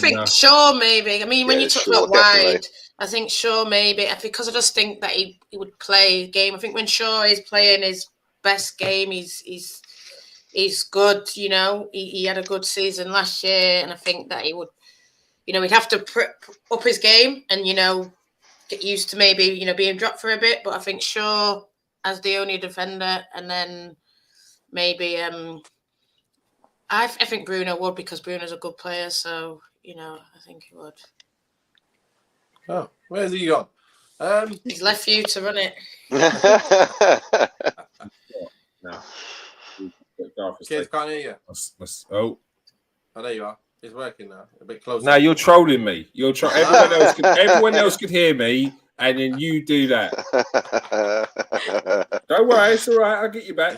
D: think Shaw maybe. I mean, when you talk about
B: definitely.
D: wide, I think Shaw maybe, because I just think that he would play a game. I think when Shaw is playing his best game, he's good. He had a good season last year, and I think that he would you know, he'd have to up his game and, you know, get used to maybe, you know, being dropped for a bit. But I think Shaw as the only defender, and then maybe I think Bruno would, because Bruno's a good player. So, you know, I think he would.
F: Oh, where's he gone?
D: He's left for you to run it.
A: No.
F: Kids can't hear you.
A: Oh,
F: Oh, there you are. It's working now. A bit closer.
A: now you're trolling me. Everyone else could hear me, and then you do that. Don't worry, it's all right. I'll get you back.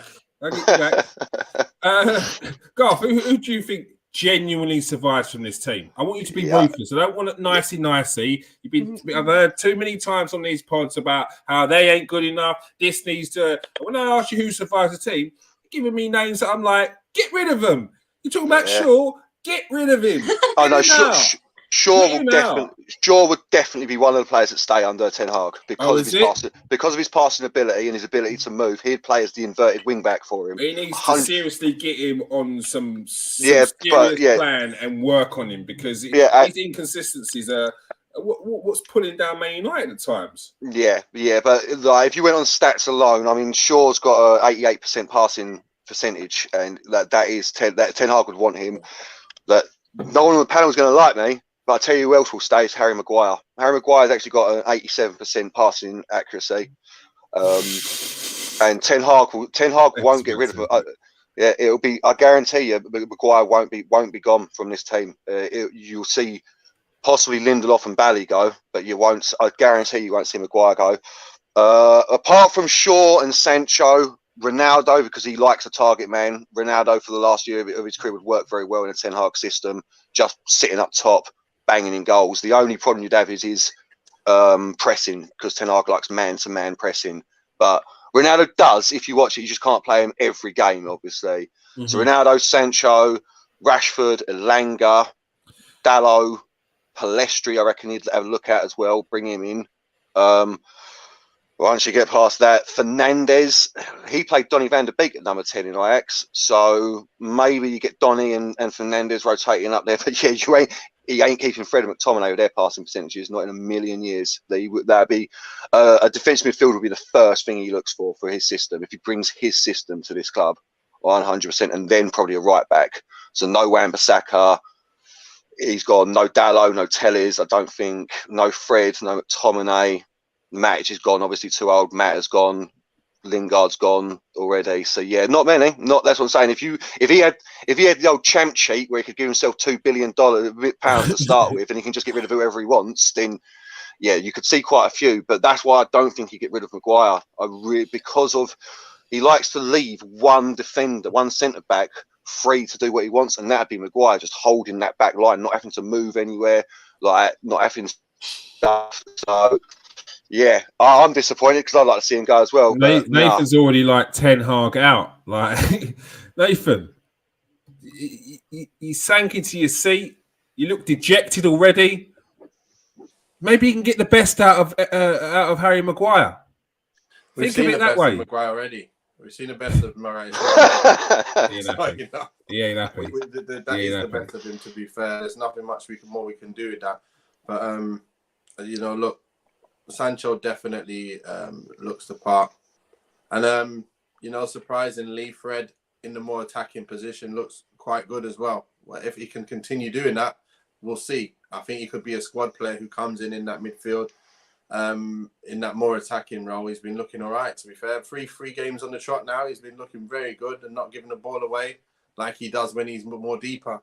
A: Garth, who do you think genuinely survives from this team? I want you to be ruthless. I don't want it nicey. I've heard too many times on these pods about how they ain't good enough. This needs to. When I ask you who survives the team, you're giving me names that I'm like, get rid of them. You're talking about Shaw. Get rid of him.
B: Oh no, Shaw would definitely be one of the players that stay under Ten Hag because of his passing ability and his ability to move. He'd play as the inverted wing back for him.
A: He needs to seriously get him on some serious plan and work on him, because his inconsistencies are what's pulling down Man United at times. Yeah,
B: but like, if you went on stats alone, I mean, Shaw's got a 88% passing percentage, and that is Ten Hag would want him. That no one on the panel is going to like me, but I tell you who else will stay is Harry Maguire. Harry Maguire's actually got an 87% passing accuracy, and Ten Hag won't get rid of it. It'll be. I guarantee you, Maguire won't be gone from this team. You'll see possibly Lindelof and Bally go, but you won't. I guarantee you won't see Maguire go. Apart from Shaw and Sancho, Ronaldo, because he likes a target man. Ronaldo for the last year of his career would work very well in a Ten Hag system, just sitting up top, banging in goals. The only problem you'd have is pressing, because Ten Hag likes man-to-man pressing. But Ronaldo does. If you watch it, you just can't play him every game, obviously. Mm-hmm. So Ronaldo, Sancho, Rashford, Elanga, Dalot, Palestri, I reckon he'd have a look at as well. Bring him in. Once you get past that, Fernandes, he played Donny van der Beek at number 10 in Ajax. So maybe you get Donny and Fernandes rotating up there. But yeah, he ain't keeping Fred and McTominay with their passing percentages, not in a million years. That'd be a defensive midfielder would be the first thing he looks for his system. If he brings his system to this club, 100%, and then probably a right back. So no Wan-Bissaka. He's got no Dalot, no Telles, I don't think. No Fred, no McTominay. Matic is gone, obviously too old. Matt has gone. Lingard's gone already. So yeah, not many. That's what I'm saying. If he had the old champ sheet where he could give himself $2 billion to start with, and he can just get rid of whoever he wants, then yeah, you could see quite a few. But that's why I don't think he'd get rid of Maguire. Because he likes to leave one defender, one centre back, free to do what he wants, and that'd be Maguire, just holding that back line, not having to move anywhere, like not having stuff. So yeah, I'm disappointed because I'd like to see him go as well.
A: Nathan's already like Ten Hag out. Like Nathan, you sank into your seat. You look dejected already. Maybe you can get the best out of Harry Maguire. Think of it that way.
F: Maguire already. We've seen the best of Maguire.
A: He ain't happy.
F: That is the best of him. To be fair, there's nothing much more we can do with that. But look. Sancho definitely looks the part, and surprisingly, Fred in the more attacking position looks quite good as well. If he can continue doing that, we'll see. I think he could be a squad player who comes in that midfield, in that more attacking role. He's been looking all right, to be fair. Three games on the trot now. He's been looking very good and not giving the ball away like he does when he's more deeper.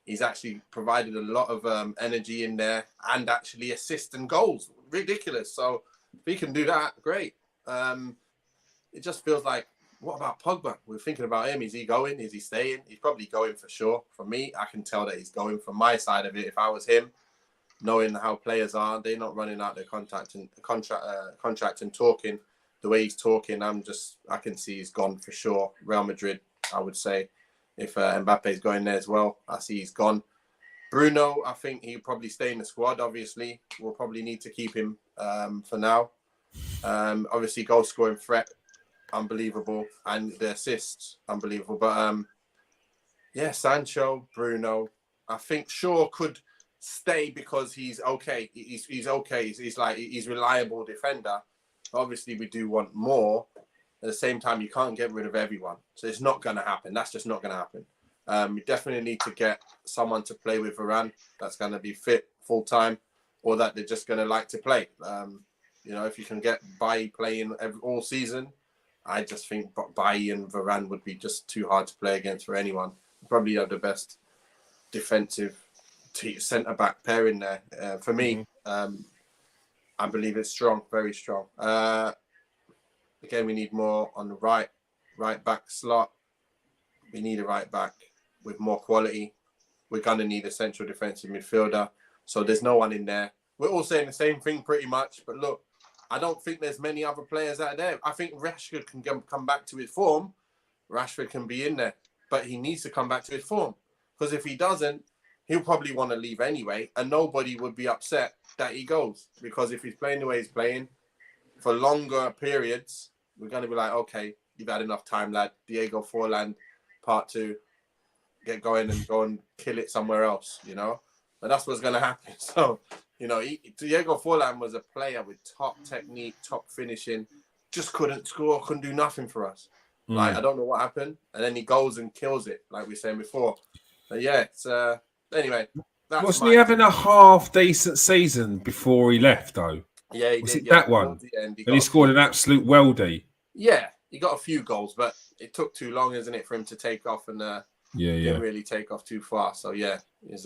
F: He's actually provided a lot of energy in there and actually assists and goals. Ridiculous. So if he can do that, great. It just feels like, what about Pogba? We're thinking about him. Is he going? Is he staying? He's probably going for sure. For me, I can tell that he's going. From my side of it, if I was him, knowing how players are, they're not running out their contract and talking the way he's talking. I can see he's gone for sure. Real Madrid, I would say. If Mbappe's going there as well, I see he's gone. Bruno, I think he'll probably stay in the squad, obviously. We'll probably need to keep him for now. Obviously, goal scoring threat, unbelievable. And the assists, unbelievable. But, Sancho, Bruno. I think Shaw could stay because he's okay. He's okay. He's reliable defender. Obviously, we do want more. At the same time, you can't get rid of everyone, so it's not going to happen. That's just not going to happen. We definitely need to get someone to play with Varane that's going to be fit full time, or that they're just going to like to play. If you can get Bailly playing all season, I just think Bailly and Varane would be just too hard to play against for anyone. Probably have the best defensive centre back pairing there. For me, I believe it's strong, very strong. Again, we need more on the right back slot. We need a right back with more quality. We're going to need a central defensive midfielder. So there's no one in there. We're all saying the same thing pretty much. But look, I don't think there's many other players out there. I think Rashford can come back to his form. Rashford can be in there. But he needs to come back to his form. Because if he doesn't, he'll probably want to leave anyway. And nobody would be upset that he goes. Because if he's playing the way he's playing for longer periods, we're going to be like, okay, you've had enough time, lad. Diego Forlan, part 2. Get going and go and kill it somewhere else, But that's what's going to happen. So, Diego Forlan was a player with top technique, top finishing, just couldn't score, couldn't do nothing for us. Like, I don't know what happened. And then he goes and kills it, like we were saying before. But yeah, it's anyway.
A: Wasn't he having a half decent season before he left, though?
F: Yeah, he
A: was
F: did.
A: It that one? And he scored an absolute weldy.
F: Yeah, he got a few goals, but it took too long, isn't it, for him to take off and didn't really take off too far. So yeah, we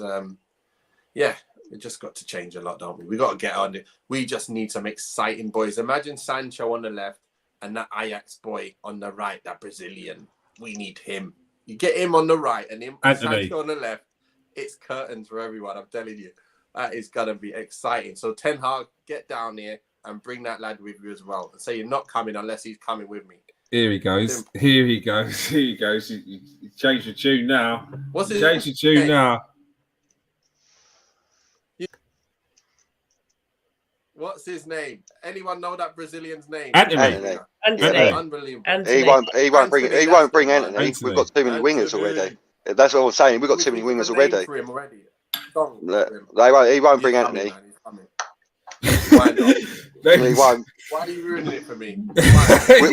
F: just got to change a lot, don't we? We got to get on it. We just need some exciting boys. Imagine Sancho on the left and that Ajax boy on the right, that Brazilian. We need him. You get him on the right and Sancho on the left. It's curtains for everyone, I'm telling you. That is going to be exciting. So Ten Hag, get down here and bring that lad with you as well. And say you're not coming unless he's coming with me.
A: Here he goes. Simple. Here he goes. Here he goes. You changed your tune now.
F: What's his
A: Change your tune now.
F: What's his name? Anyone know that Brazilian's name?
C: Antony.
F: Unbelievable.
B: He won't bring Antony. We've got too many wingers already. That's what I'm saying. We've got too many wingers already. He won't bring Antony.
F: Why not?
B: He won't.
F: Why are you ruining it for me?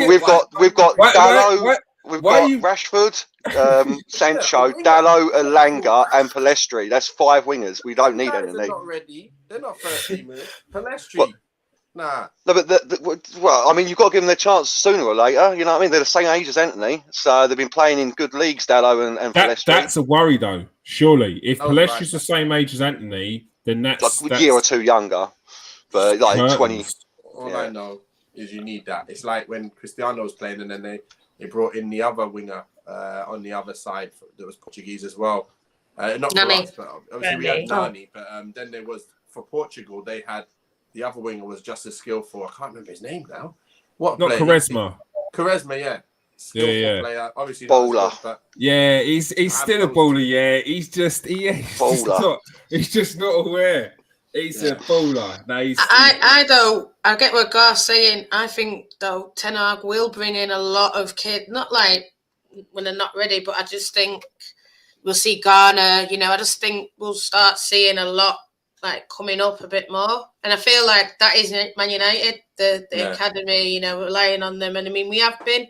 B: We've got Dalot. We've got Rashford, Sancho, Dalot, Elanga, and Palestri. That's 5 wingers. We don't need Antony.
F: They're not ready. They're not 13 minutes. Palestri. Nah.
B: No, but well, I mean, you've got to give them their chance sooner or later. You know what I mean? They're the same age as Antony, so they've been playing in good leagues, Dalot and Palestri.
A: That's a worry, though. Surely, if Palestri's the same age as Antony, then that's
B: a year or two younger. But like
A: curtains.
B: 20.
F: All I know is you need that. It's like when Cristiano was playing, and then they brought in the other winger on the other side that was Portuguese as well. Not for us, but obviously we had Nani. But then there was for Portugal, they had. The other winger was just as skillful. I can't remember his name now. What?
A: Not Quaresma.
F: Quaresma, yeah. Skillful player. Obviously,
B: baller.
F: But
A: yeah, he's still a baller. Yeah, he's just he's just not aware. He's a baller. No,
D: I get what Garth's saying. I think though Ten Hag will bring in a lot of kids. Not like when they're not ready, but I just think we'll see Ghana. I just think we'll start seeing a lot. Like coming up a bit more, and I feel like that is Man United, the academy, relying on them. And I mean, we have been,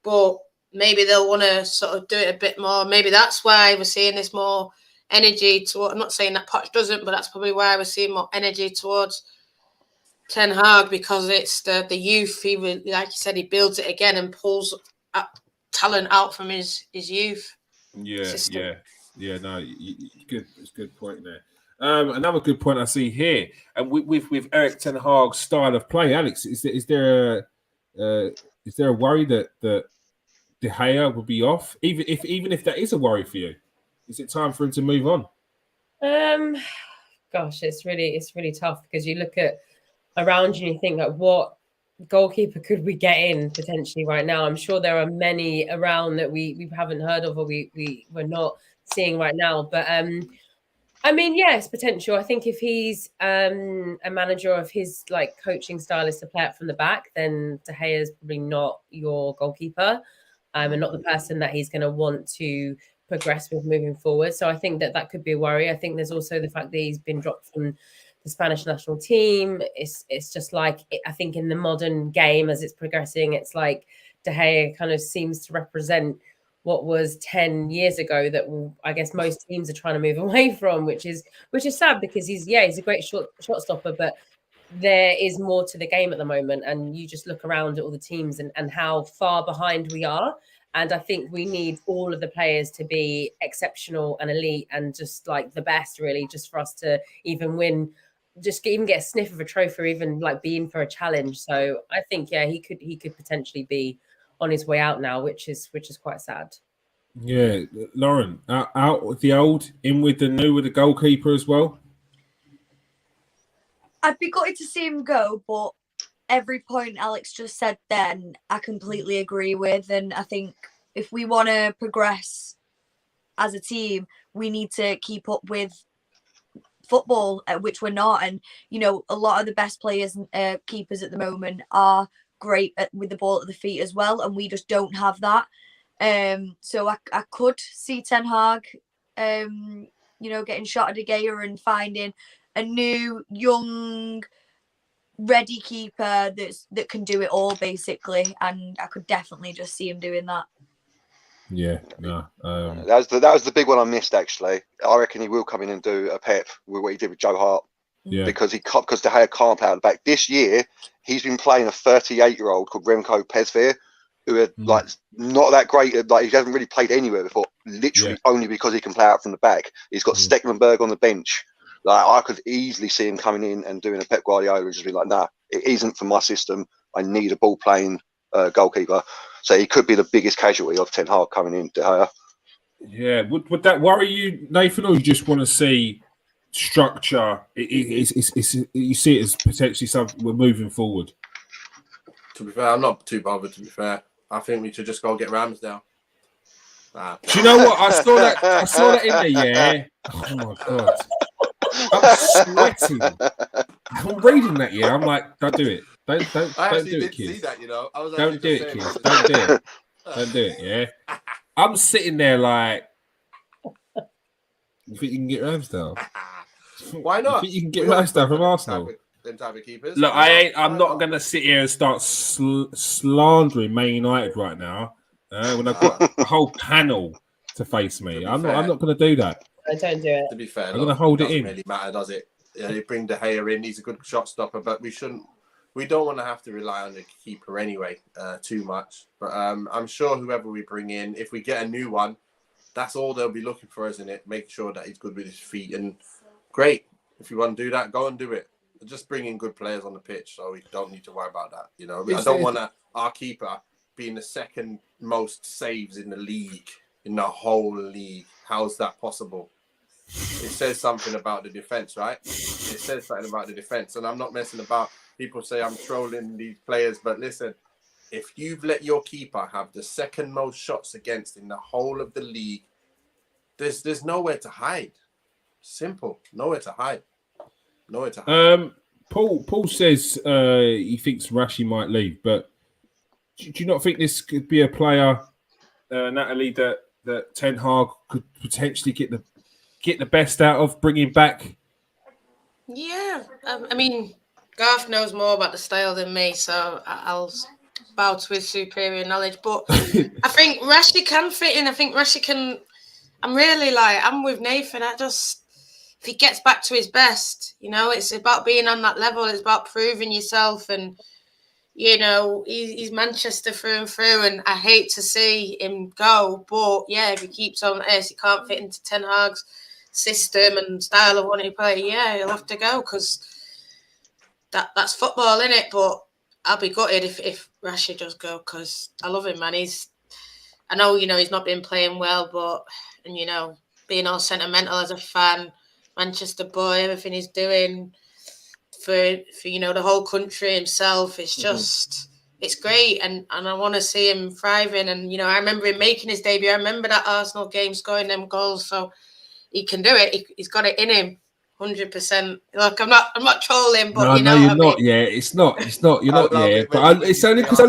D: but maybe they'll want to sort of do it a bit more. Maybe that's why we're seeing this more energy toward. I'm not saying that Poch doesn't, but that's probably why we're seeing more energy towards Ten Hag, because it's the youth. He like you said, he builds it again and pulls talent out from his youth.
A: Yeah. No, good. It's a good point there. Another good point I see here, and with Erik Ten Hag's style of play, Alex, is there a worry that De Gea will be off, even if that is a worry for you? Is it time for him to move on?
C: Gosh, it's really tough, because you look at around you and you think like, what goalkeeper could we get in potentially right now? I'm sure there are many around that we haven't heard of or we're not seeing right now, but I mean, yes, potential. I think if he's a manager of his like coaching style is to play it from the back, then De Gea is probably not your goalkeeper, and not the person that he's going to want to progress with moving forward. So I think that could be a worry. I think there's also the fact that he's been dropped from the Spanish national team. It's just like, I think in the modern game as it's progressing, it's like De Gea kind of seems to represent what was 10 years ago that I guess most teams are trying to move away from, which is sad because he's a great shot stopper, but there is more to the game at the moment. And you just look around at all the teams and how far behind we are. And I think we need all of the players to be exceptional and elite and just like the best, really, just for us to even win, even get a sniff of a trophy, or even like be in for a challenge. So I think, yeah, he could potentially be on his way out now, which is quite sad.
A: Yeah, Lauren, out with the old, in with the new, with the goalkeeper as well.
E: I'd be gutted to see him go, but every point Alex just said then, I completely agree with. And I think if we want to progress as a team, we need to keep up with football, which we're not. And, you know, a lot of the best players, keepers at the moment are great with the ball at the feet as well. And we just don't have that. So I could see Ten Hag, getting shot at De Gea and finding a new, young, ready keeper that can do it all, basically. And I could definitely just see him doing that.
A: Yeah, no.
B: That was the big one I missed, actually. I reckon he will come in and do a Pep with what he did with Joe Hart.
A: Yeah.
B: Because De Gea can't play out the back. This year, he's been playing a 38-year-old called Remco Pesveer, who are like not that great. Like, he hasn't really played anywhere before, literally only because he can play out from the back. He's got Stecklenburg on the bench. Like, I could easily see him coming in and doing a Pep Guardiola and just be like, nah, it isn't for my system. I need a ball-playing goalkeeper. So he could be the biggest casualty of Ten Hag coming in. De Gea.
A: Yeah, would that worry you, Nathan, or you just want to see structure? You see it as potentially something we're moving forward?
F: To be fair, I'm not too bothered, to be fair. I think we should just go get Ramsdale.
A: Do you know what? I saw that in there, yeah. Oh, my God. I'm sweating. I'm reading that, yeah. I'm like, don't do it. Don't do it, kids.
F: See that, you know. I was
A: don't do it, kids. Don't do it. Don't do it, yeah. I'm sitting there like, you think you can get Ramsdale?
F: Why not?
A: You think you can get Ramsdale from Arsenal?
F: Them type of keepers.
A: Look, I'm not going to sit here and start slandering Man United right now when I've got a whole panel to face me. I'm not going to do that.
C: I don't do it.
F: To be fair,
A: I'm going to hold it in.
F: Doesn't really matter, does it? They bring De Gea in. He's a good shot stopper, but we don't want to have to rely on the keeper anyway too much. But I'm sure whoever we bring in, if we get a new one, that's all they'll be looking for, isn't it? Make sure that he's good with his feet. And great, if you want to do that, go and do it. Just bring in good players on the pitch, so we don't need to worry about that. You know, I don't want our keeper being the second most saves in the league, in the whole league. How's that possible? It says something about the defense, right? It says something about the defense, and I'm not messing about. People say I'm trolling these players, but listen, if you've let your keeper have the second most shots against in the whole of the league, there's nowhere to hide. Simple, nowhere to hide. Nowhere to hide.
A: Paul says he thinks Rashi might leave, but do you not think this could be a player, Natalie, that Ten Hag could potentially get the best out of bringing back?
D: Yeah, I mean, Garth knows more about the style than me, so I'll bow to his superior knowledge. But I think Rashi can fit in. I think Rashi can. I'm with Nathan. If he gets back to his best, you know, it's about being on that level. It's about proving yourself. And, you know, he's Manchester through and through. And I hate to see him go. But, yeah, if he keeps on this, he can't fit into Ten Hag's system and style of wanting to play. Yeah, he'll have to go because that's football, isn't it? But I'll be gutted if Rashi does go because I love him, man. I know, you know, he's not been playing well, but, and, you know, being all sentimental as a fan, Manchester boy, everything he's doing for you know, the whole country, himself, it's just it's great, and I want to see him thriving. And you know, I remember him making his debut. I remember that Arsenal game, scoring them goals. So he can do it. He's got it in him, 100%. Look, I'm not trolling, but you know,
A: you're not. Yeah, it's not. You're not. Yeah, but it's only because I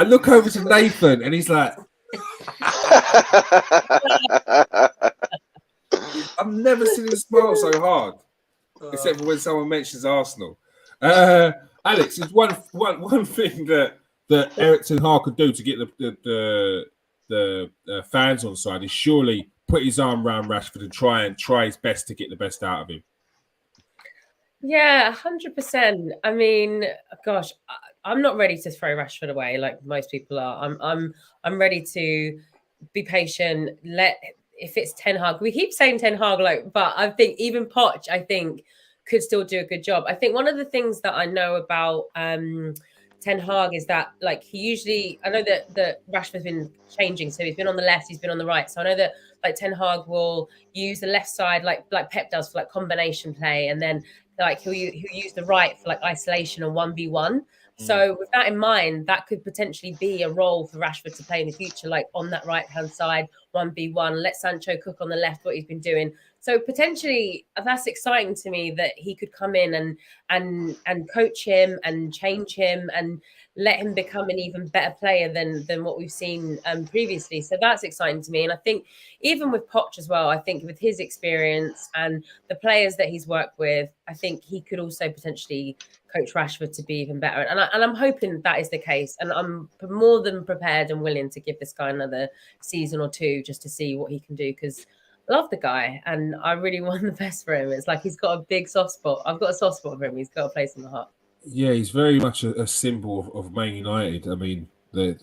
A: look over to Nathan, and he's like, I've never seen him smile so hard, except for when someone mentions Arsenal. Alex, is one thing that Erik ten Hag could do to get the fans on side is surely put his arm around Rashford and try his best to get the best out of him.
C: Yeah, 100%. I mean, gosh, I'm not ready to throw Rashford away like most people are. I'm ready to be patient. If it's Ten Hag, we keep saying Ten Hag, but I think even Poch, could still do a good job. I think one of the things that I know about Ten Hag is that he usually, I know that Rashford's been changing, so he's been on the left, he's been on the right. So I know that Ten Hag will use the left side like Pep does for combination play, and then he'll use the right for isolation and 1v1. So with that in mind, that could potentially be a role for Rashford to play in the future, on that right-hand side, 1v1. Let Sancho cook on the left, what he's been doing. So potentially that's exciting to me that he could come in and coach him and change him and let him become an even better player than what we've seen previously. So that's exciting to me. And I think even with Poch as well, I think with his experience and the players that he's worked with, I think he could also potentially coach Rashford to be even better. And I'm hoping that is the case. And I'm more than prepared and willing to give this guy another season or two just to see what he can do, because I love the guy and I really want the best for him. It's he's got a big soft spot. I've got a soft spot for him. He's got a place in the heart.
A: Yeah, he's very much a symbol of Man United. I mean,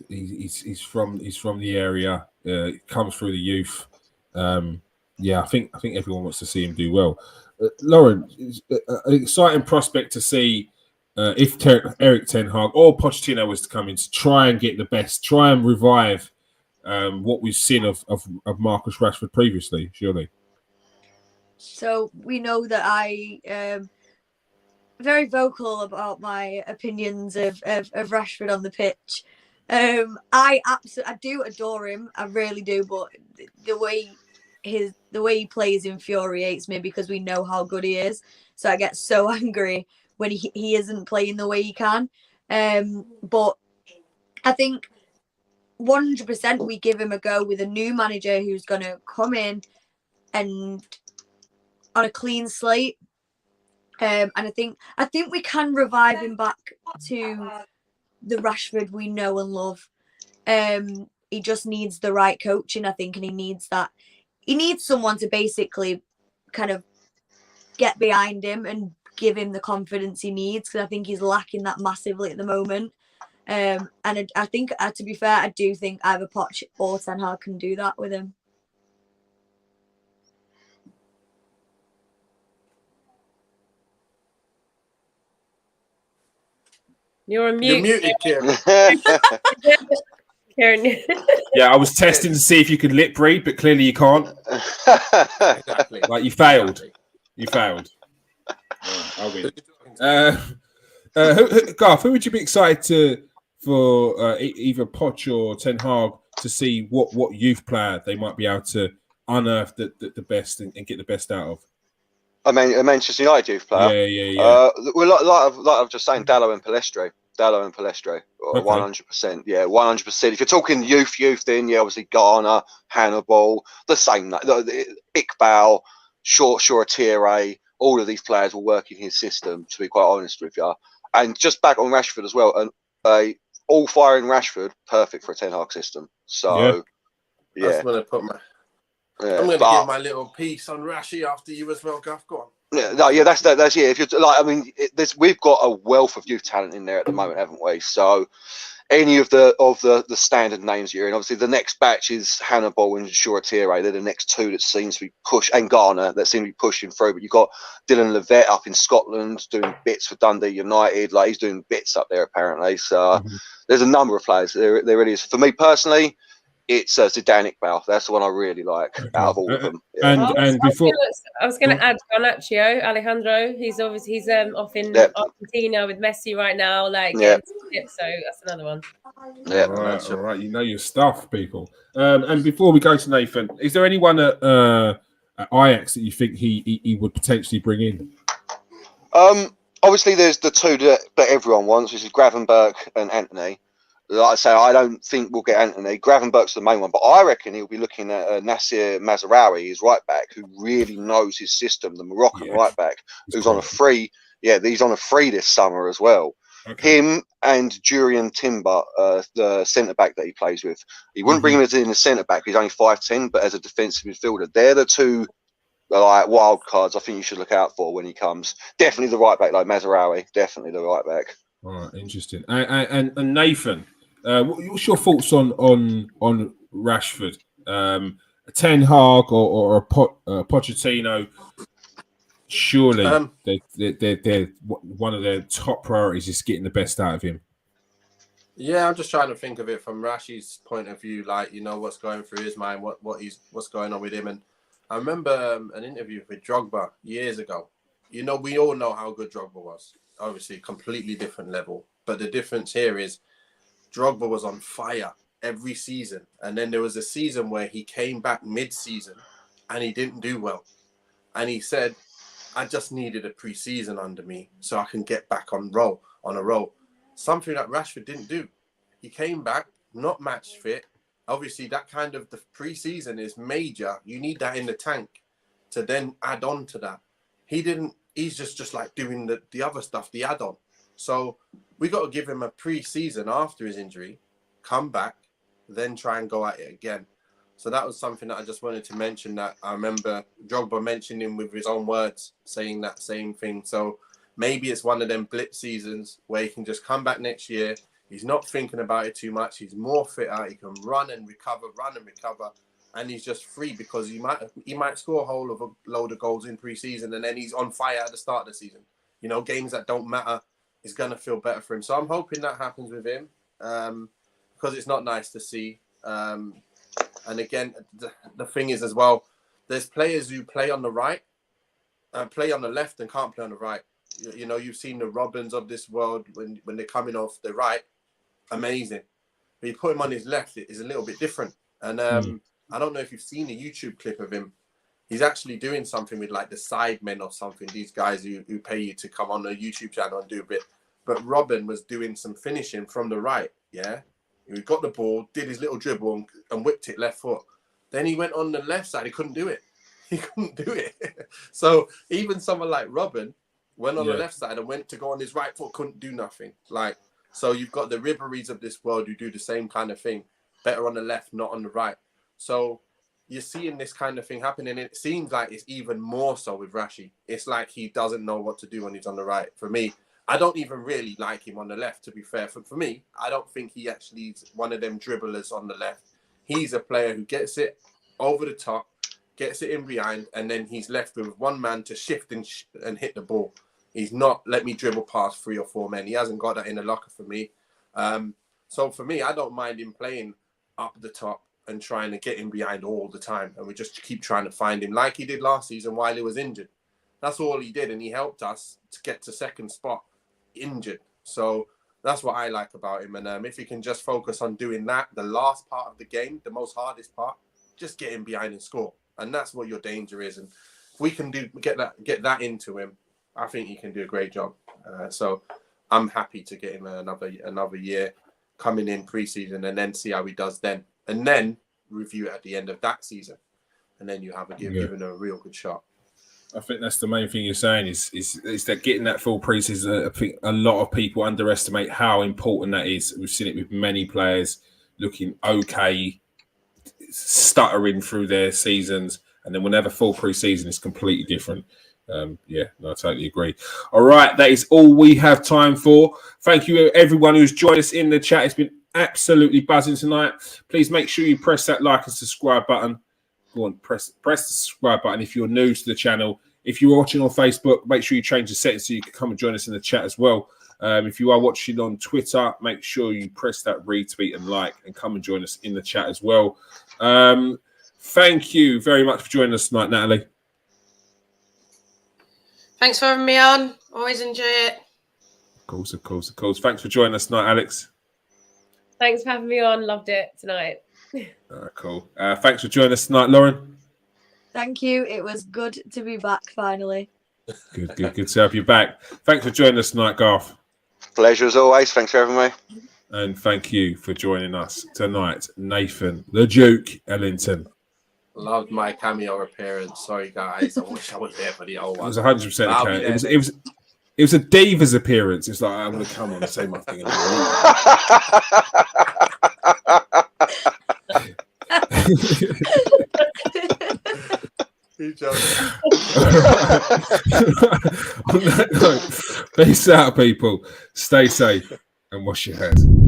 A: he's from the area. Comes through the youth. Yeah, I think everyone wants to see him do well. Lauren, an exciting prospect to see if Erik ten Hag or Pochettino was to come in to try and get the best, try and revive what we've seen of Marcus Rashford previously, surely.
E: So we know that I very vocal about my opinions of Rashford on the pitch. I do adore him, I really do, but the way he plays infuriates me because we know how good he is. So I get so angry when he isn't playing the way he can. But I think 100% we give him a go with a new manager who's going to come in and on a clean slate. And I think we can revive him back to the Rashford we know and love. He just needs the right coaching, I think, and he needs someone to basically kind of get behind him and give him the confidence he needs, because I think he's lacking that massively at the moment. And I think, to be fair, I do think either Poch or Ten Hag can do that with him.
C: You're on mute.
F: You're muted, Kieran.
C: Kieran.
A: Yeah, I was testing to see if you could lip read, but clearly you can't.
F: Exactly.
A: You failed. You failed. I'll win. Garth, who would you be excited for either Poch or Ten Hag to see what youth player they might be able to unearth the best and get the best out of?
B: I mean, a Manchester United youth player.
A: Yeah.
B: Well, like I've just saying, Dallo and Palestre, 100%. Yeah, 100%. If you're talking youth, then yeah, obviously Garner, Hannibal, the same. Iqbal, Short Thierry, all of these players will work in his system. To be quite honest with you, and just back on Rashford as well, and all firing Rashford, perfect for a Ten Hag system. So yeah.
F: I'm gonna give my little piece on Rashi after you as well, Gaff. Go on.
B: Yeah, that's yeah. If you're we've got a wealth of youth talent in there at the moment, haven't we? So any of the standard names you're in, obviously the next batch is Hannibal and Short Thierry. They're the next two that seem to be and Garner that seem to be pushing through. But you've got Dylan Levitt up in Scotland doing bits for Dundee United. He's doing bits up there apparently. So there's a number of players. There really is. For me personally, it's Zidane Iqbal. That's the one I really like out of all of them. Yeah.
C: I was going to add Garnacho, Alejandro. He's off in Argentina with Messi right now. So that's another one.
B: Yeah,
A: all right. You know your stuff, people. And before we go to Nathan, is there anyone at Ajax that you think he would potentially bring in?
B: Obviously, there's the two that everyone wants, which is Gravenberch and Antony. like I say, I don't think we'll get Antony. Gravenberch's the main one, but I reckon he'll be looking at Nasser Mazraoui, his right back, who really knows his system, the Moroccan right back, who's on a free. Yeah, he's on a free this summer as well. Okay. Him and Jurian Timber, the centre back that he plays with. He wouldn't bring him as in the centre back. He's only 5'10", but as a defensive midfielder, they're the two like wild cards I think you should look out for when he comes. Definitely the right back, like Mazraoui. Definitely the right back.
A: All right, interesting. And Nathan, what's your thoughts on Rashford? Ten Hag or Pochettino? Surely, they're one of their top priorities is getting the best out of him.
F: Yeah, I'm just trying to think of it from Rashi's point of view, like, you know, what's going through his mind, what's going on with him. And I remember an interview with Drogba years ago. You know, we all know how good Drogba was. Obviously, completely different level. But the difference here is Drogba was on fire every season. And then there was a season where he came back mid-season and he didn't do well. And he said, I just needed a pre-season under me so I can get back on a roll. Something that Rashford didn't do. He came back, not match fit. Obviously, that kind of the pre-season is major. You need that in the tank to then add on to that. He didn't. He's just like doing the other stuff, the add-on. So we got to give him a pre-season after his injury, come back, then try and go at it again. So that was something that I just wanted to mention, that I remember Drogba mentioning with his own words, saying that same thing. So maybe it's one of them blip seasons where he can just come back next year. He's not thinking about it too much. He's more fitter. He can run and recover. And he's just free because he might score a whole of a load of goals in pre-season and then he's on fire at the start of the season. You know, games that don't matter is going to feel better for him. So I'm hoping that happens with him because it's not nice to see. And again, the thing is as well, there's players who play on the right, play on the left and can't play on the right. You know, you've seen the Robins of this world when they're coming off the right, amazing. But you put him on his left, it is a little bit different. And I don't know if you've seen a YouTube clip of him. He's actually doing something with like the Sidemen or something, these guys who pay you to come on a YouTube channel and do a bit. But Robin was doing some finishing from the right, yeah? He got the ball, did his little dribble and whipped it left foot. Then he went on the left side. He couldn't do it. So even someone like Robin went on the left side and went to go on his right foot, couldn't do nothing. Like, so you've got the Riberies of this world who do the same kind of thing, better on the left, not on the right. So you're seeing this kind of thing happening. And it seems like it's even more so with Rashi. It's like he doesn't know what to do when he's on the right. For me, I don't even really like him on the left, to be fair. For me, I don't think he actually is one of them dribblers on the left. He's a player who gets it over the top, gets it in behind, and then he's left with one man to shift and hit the ball. He's not let me dribble past 3 or 4 men. He hasn't got that in the locker for me. So for me, I don't mind him playing up the top and trying to get him behind all the time. And we just keep trying to find him like he did last season while he was injured. That's all he did. And he helped us to get to second spot injured. So that's what I like about him. And if he can just focus on doing that, the last part of the game, the most hardest part, just get him behind and score. And that's what your danger is. And if we can get that into him, I think he can do a great job. So I'm happy to get him another year coming in pre-season and then see how he does then. And then review it at the end of that season. And then you have given a real good shot.
A: I think that's the main thing you're saying is that getting that full pre-season. I think a lot of people underestimate how important that is. We've seen it with many players looking okay, stuttering through their seasons, and then whenever full pre-season is completely different. I totally agree. All right, that is all we have time for. Thank you everyone who's joined us in the chat. It's been absolutely buzzing tonight. Please make sure you press that like and subscribe button. Go on, press the subscribe button if you're new to the channel. If you're watching on Facebook, make sure you change the settings so you can come and join us in the chat as well. If you are watching on Twitter, make sure you press that retweet and like and come and join us in the chat as well. Thank you very much for joining us tonight, Natalie.
D: Thanks for having me on. Always enjoy it.
A: Of course. Thanks for joining us tonight, Alex.
C: Thanks for having me on. Loved it tonight.
A: Cool. Thanks for joining us tonight, Lauren.
E: Thank you. It was good to be back finally.
A: Good to have you back. Thanks for joining us tonight, Garth.
B: Pleasure as always. Thanks for having me.
A: And thank you for joining us tonight, Nathan the Duke Ellington.
F: Loved my cameo appearance. Sorry, guys. I wish I was there for the old
A: It
F: one.
A: was 100% a cameo. It was a Divas appearance. It's like, I'm going to come on and say my thing. On that note, peace out, people. Stay safe and wash your hands.